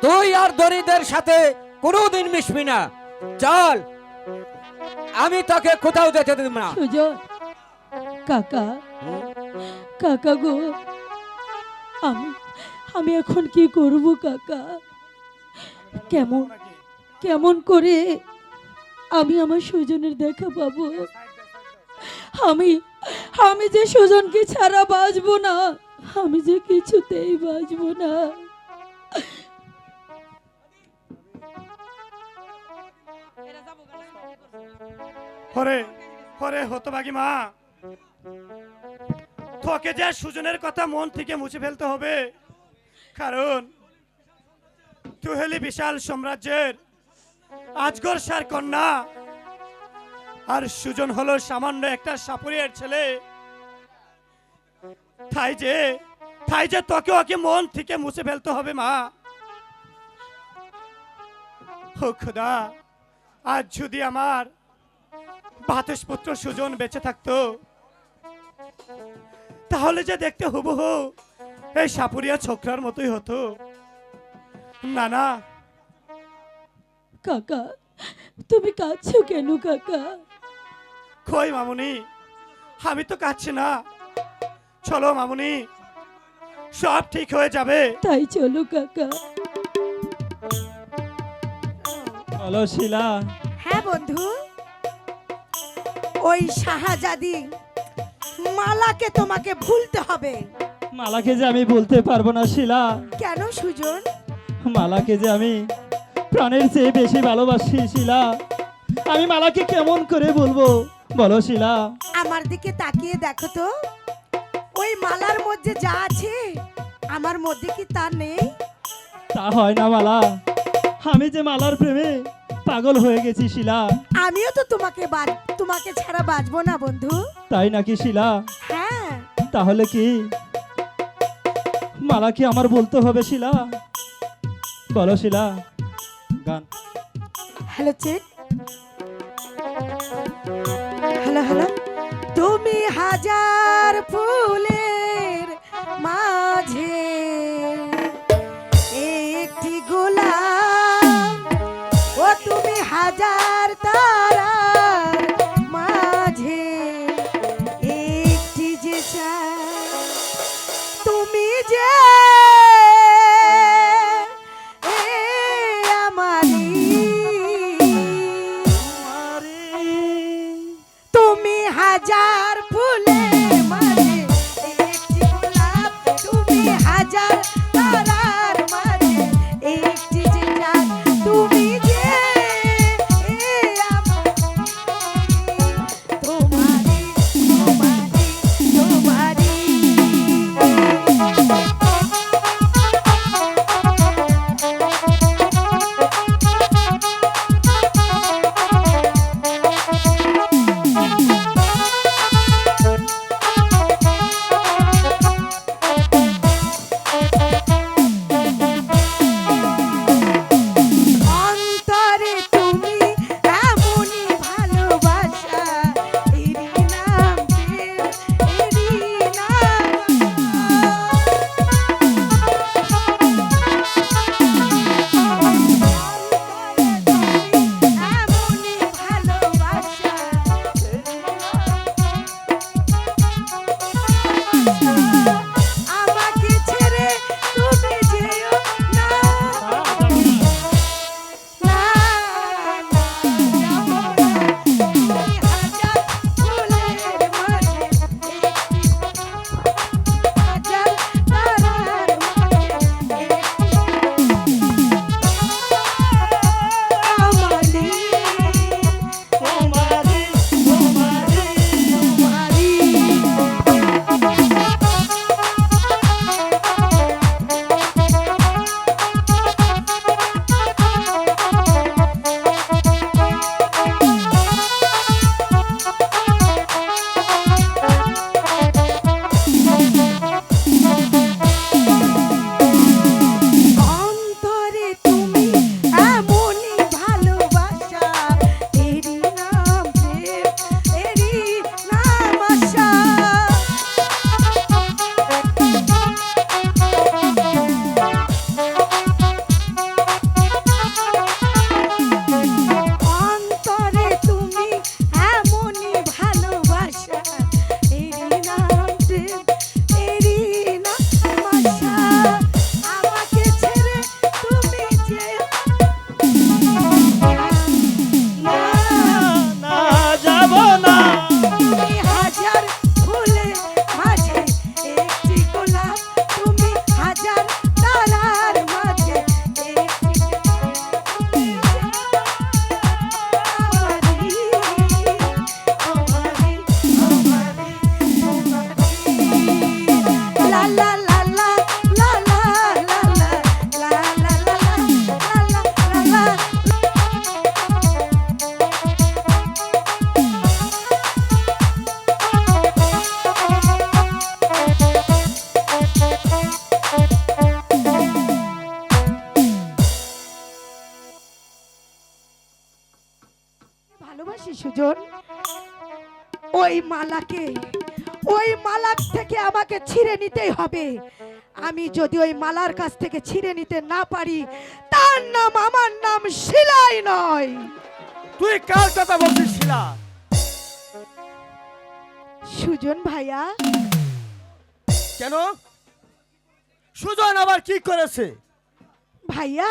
তুই আর দরিদ্রের সাথে কোনোদিন মিশবি না। চল, আমি তোকে কোথাও যেতে দেব না। সুজন, কাকা, কাকা গো, আমি আমি এখন কি করব কাকা? কেমন কেমন করে আমি আমার সুজনের দেখা পাবো? আমি আমি যে সুজনকে ছাড়া বাঁচবো না, আমি যে কিছুতেই বাঁচবো না। হরে হরে হতভাগী মা, তোকে যে সুজনের কথা মন থেকে মুছে ফেলতে হবে, কারণ তুই হলি বিশাল সাম্রাজ্যের আজগর সার কন্যা, আর সুজন হলো সামান্য একটা সাপুরিয়ার ছেলে। তাই যে তোকে ওকে মন থেকে মুছে ফেলতে হবে মা। ও খোদা, আজ যদি আমার ভাতুষপুত্র সুজন বেঁচে থাকতো, তাহলে যে দেখতে হুবহু এই সাপুরিয়া ছোকরার মতোই হতো। না না, কাকা তুমি কাঁদছো কেন কাকা? কই মামুনি, আমি তো কাঁদছি না। চলো মামুনি, সব ঠিক হয়ে যাবে। তাই চলো কাকা। বলো শিলা, হ্যাঁ বন্ধু, ওই শাহজাদি মালাকে তোমাকে ভুলতে হবে। মালাকে যে আমি বলতে পারবো না শিলা। কেন সুজন? মালাকে যে আমি প্রাণের চেয়ে বেশি ভালোবাসি শিলা। আমি মালাকে কেমন করে বলবো বলো শিলা? আমার দিকে তাকিয়ে দেখো তো, ওই মালার মধ্যে যা আছে আমার মধ্যে কি তা নেই? তা হয় না মালা, আমি যে মালার প্রেমে পাগল হয়ে গেছি শিলা। আমিও তো তোমাকে ছাড়া বাঁচবো না বন্ধু। তাই নাকি শিলা? হ্যাঁ। তাহলে কি মালাকে আমার বলতে হবে শিলা? বলো শিলা। গান। Hello check, hello hello. তুমি হাজার ফুলের মাঝে একটি গোলাপ, ও তুমি হাজার তারার মাঝে একটি যে চাঁদ, তুমি যে তুমি হাজার ফুলের মাঝে একটি গোলাপ, তুমি হাজার তারার মাঝে একটি যে চাঁদ, তুমি যে তোমারি তোমারি তোমারি। ভালোবাসি সুজন, ওই মালা থেকে আমাকে ছিঁড়ে নিতেই হবে। আমি যদি ওই মালার কাছ থেকে ছিঁড়ে নিতে না পারি, তার নাম আমার নাম শিলাই নয়। তুই কার কথা বলছিস শিলা? সুজন ভাইয়া, কেন? সুজন আবার কি করেছে? ভাইয়া,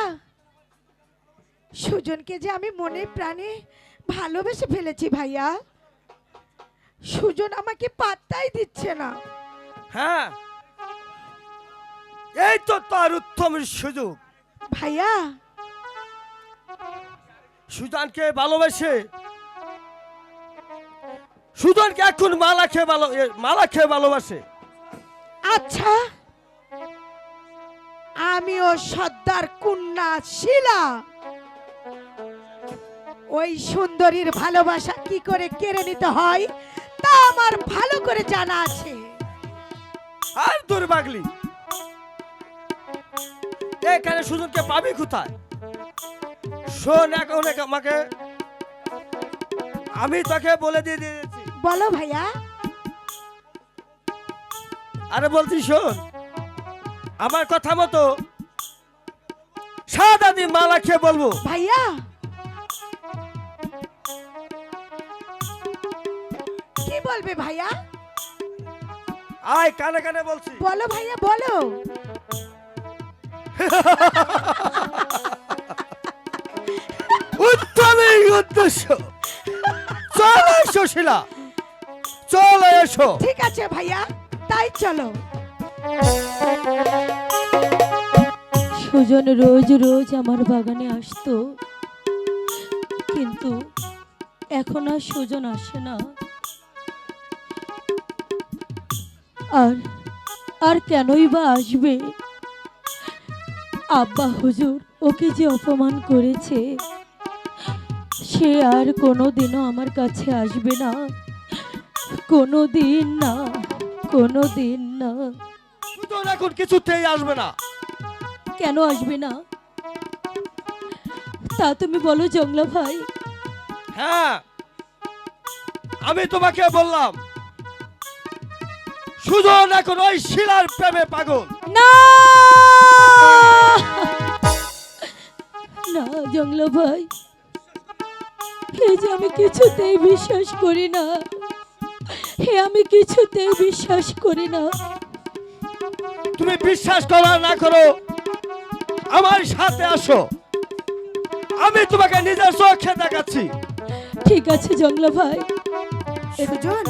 সুজনকে যে আমি মনে প্রাণে ভালোবেসে ফেলেছি ভাইয়া। সুজন আমাকে পাত্তাই দিচ্ছে না। হ্যাঁ, এই তো তার উত্তম সুযোগ। ভাইয়া, সুজনকে ভালোবেসে সুজনকে এখন মালা খেয়ে ভালোবাসে। আচ্ছা, আমিও সর্দার কন্যা শিলা ওই সুন্দরীর ভালোবাসা কি করে কেড়ে নিতে হয় তা আমার ভালো করে জানা আছে। আর দুর্ভাগলি, এখানে সুজনকে পাবি কোথায়? শোন, এখন আমাকে আমি তোকে বলে দিয়ে দিয়েছি। বলো ভাইয়া। আরে বলছি শোন, আমার কথা মতো সাদা দিয়ে মালা খেয়ে বলবো। ভাইয়া, কি বলবে ভাইয়া? আয়, কানে কানে বলছি। বলো ভাইয়া, বলো। উত্তমই উদ্দেশ্য। চলো এসো শিলা, চলো এসো। ঠিক আছে ভাইয়া, তাই চলো। সুজন রোজ রোজ আমার বাগানে আসতো, কিন্তু এখন আর সুজন আসে না। আর কেনই বা আসবে? আব্বা হুজুর ওকে যে অপমান করেছে, সে আর কোনোদিনও আমার কাছে আসবে না, কোনোদিন না, কোনোদিন না। সুজন এখন কিছুতেই আসবে না। কেন আসবে না তা তুমি বলো জংলা ভাই। হ্যাঁ, আমি তোমাকে বললাম সুজন এখন ওই শিলার প্রেমে পাগল। না না জংলা ভাই, এই যে আমি কিছুতেই বিশ্বাস করি না, আমি কিছুতেই বিশ্বাস করি না। তুমি বিশ্বাস করো আর না করো, আমার সাথে আসো, আমি তোমাকে নিজের চোখে দেখাচ্ছি। ঠিক আছে জংলা ভাই, সুজন,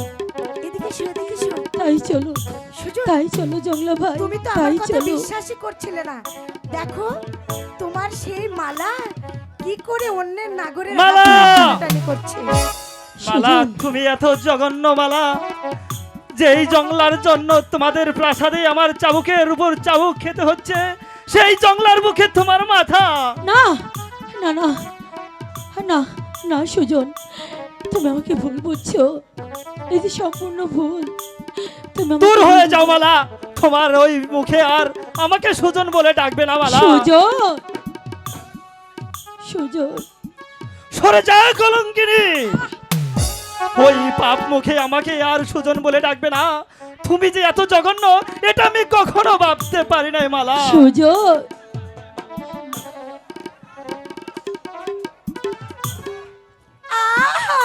এদিকে এসো, এদিকে এসো। তাই চলো, সুজন, তাই চলো জংলা ভাই, তুমি তো আমার তাই কথা চলো। বিশ্বাসই করছিলে না। দেখো, তোমার সেই মালা কি করে অন্যের নাগরের মালা! হাতে টানাটানি করছে। মালা, সুজন, তুমি এত জঘন্য মালা, যেই জংলার জন্য তোমাদের প্রাসাদে আমার চাবুকের উপর চাবুক খেতে হচ্ছে, সেই জংলার মুখে তোমার মাথা। না না না না না সুজন, তুমি আমাকে ভুল বুঝছো, এই যে সম্পূর্ণ ভুল। তুমি আমাকে দূর হয়ে ভুল যাও মালা, তোমার ওই মুখে আর আমাকে সুজন বলে ডাকবে না মালা। সুজন, সুজন, সরে যা কলঙ্কিনী, ওই পাপ মুখে আমাকে আর সুজন বলে ডাকবে না। তুমি যে এত জঘন্য, এটা আমি কখনো ভাবতে পারি নাই মালা। সুজন, আহা!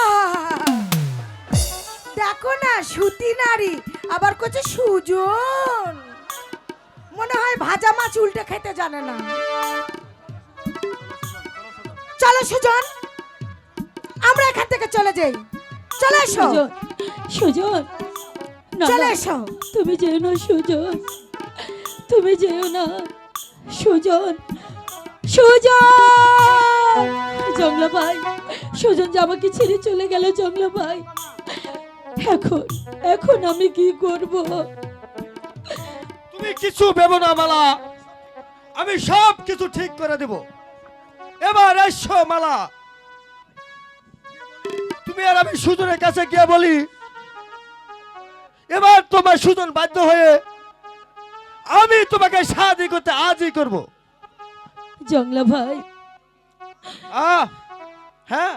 দেখো না, সুতি নারী আবার করছে সুজন। মনে হয় ভাজা মাছ উল্টে খেতে জানে না। চলো সুজন, আমরা এখান থেকে চলে যাই। চলে এসো, সুজন, সুজন, না, চলে না, এসো। তুমি যেও না সুজন, তুমি যেও না সুজন, সুজন। জংলা ভাই, সুজন যে আমাকে ছেড়ে চলে গেল জংলা ভাই, এখন এখন আমি কি করব? তুমি কিছু ভেবো না মালা, আমি সব কিছু ঠিক করে দেব। এবার এসো মালা, তুমি আর আমি সুজনের কাছে গিয়ে বলি, এবার তোমার সুজন বাধ্য হয়ে আমি তোমাকে শাদি করতে আজই করব। জংলা ভাই, হ্যাঁ,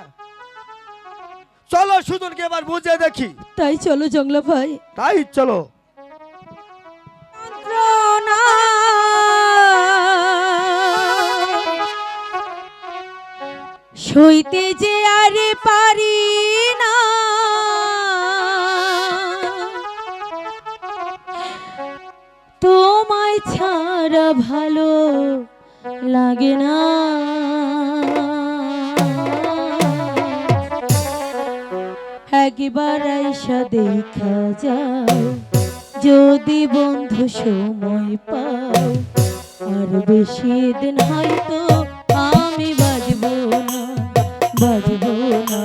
সুজনকে এবার বুঝিয়ে দেখি। তাই চলো জংলা ভাই। তাই চলো। যন্ত্রণা সইতে যে আর পারি না, তোমায় ছাড়া ভালো লাগে না। একবার আইসা দেখা যাও যদি বন্ধু সময় পাও, আর বেশি দিন হয়তো আমি বাজবো না, বাজবো না।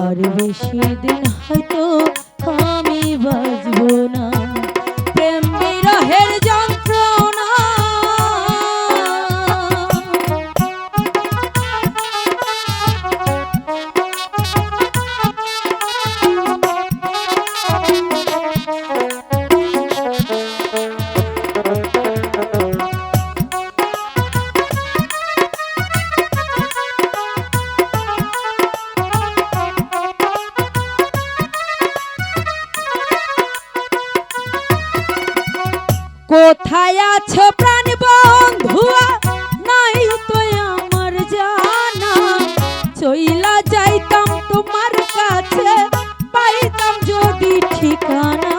আর বেশি দিন হয়তো আমি বাজবো না। প্রেম বিরহের যন্ত্রণা কোথায় আছো প্রাণ বন্ধুয়া, নাই তো আমার জানা। চইলা যাইতাম তোমার কাছে, পাইতাম যদি ঠিকানা।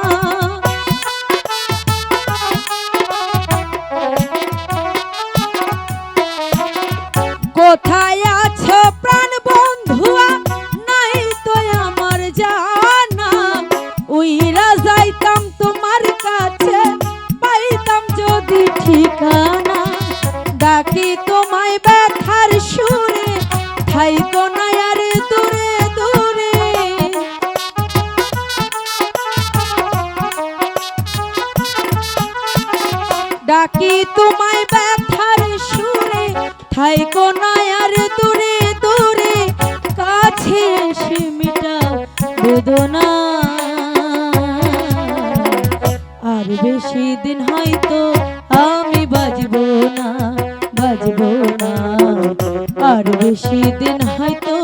কোথায় আছো প্রাণ বন্ধুয়া, নাই তো আমার জানা। উইরা যাইতাম তোমার কাছে, পাইতাম যদি ঠিকানা। ডাকি তোমায় ব্যথার সুরে, থাইকো না আর দূরে দূরে। ডাকি তোমায় ব্যথার সুরে, থাইকো না আর দূরে দূরে। কাছে এসে মিটাও বেদনা, আর বেশি দিন হয়তো আমি বাজবো না, বাজবো না। আর বেশি দিন হয়তো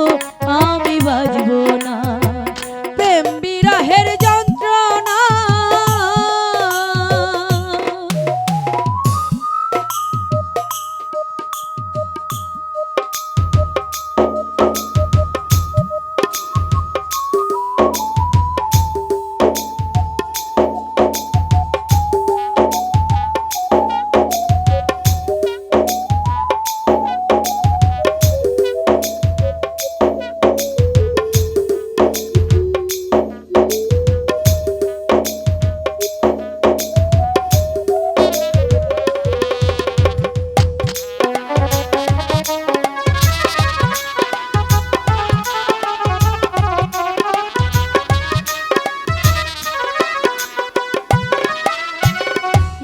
আমি বাজবো না। প্রেম বিরহের যন্ত্রণা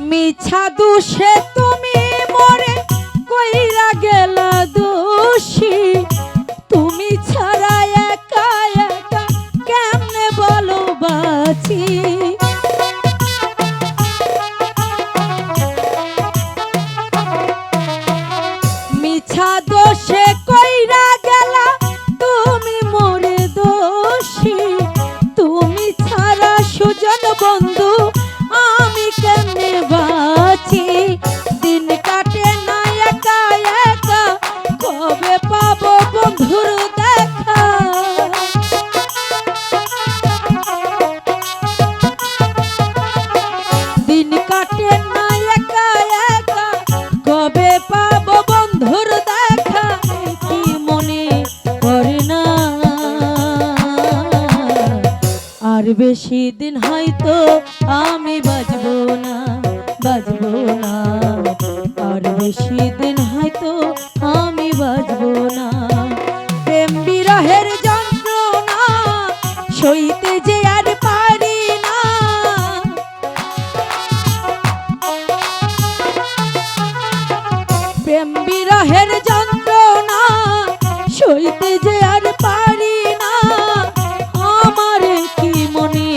মিছা দুষে তুমি মরে কইরা গেলা দোষী। তুমি ছাড়া একা একা কেমনে বলো বাঁচি। মিছা দোষে কইরা গেলা তুমি মরে দোষী। তুমি ছাড়া সুজন বন্ধু আমি কেমনে বাঁচি। দিন কাটে না একা একা, কবে পাবো বন্ধুর দেখা। দিন কাটে না একা একা, কবে পাবো বন্ধুর দেখা। কি মনে করে না, আর বেশি দিন হয়তো আমি বাজবো না, বাজবো না। আর বেশি দিন হয়তো আমি বাজবো না। প্রেম বিরহের যন্ত্রণা সইতে যে আর পারি না। প্রেম বিরহের যন্ত্রণা সইতে যে আর পারি না। আমার কি মনে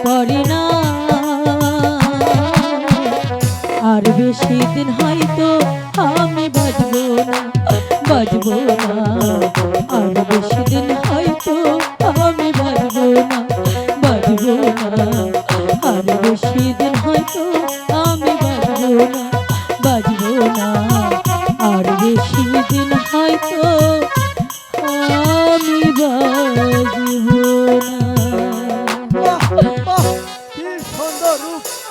করে না, আর বেশি দিন হয়তো আমি বাজবো না। সুন্দর রূপ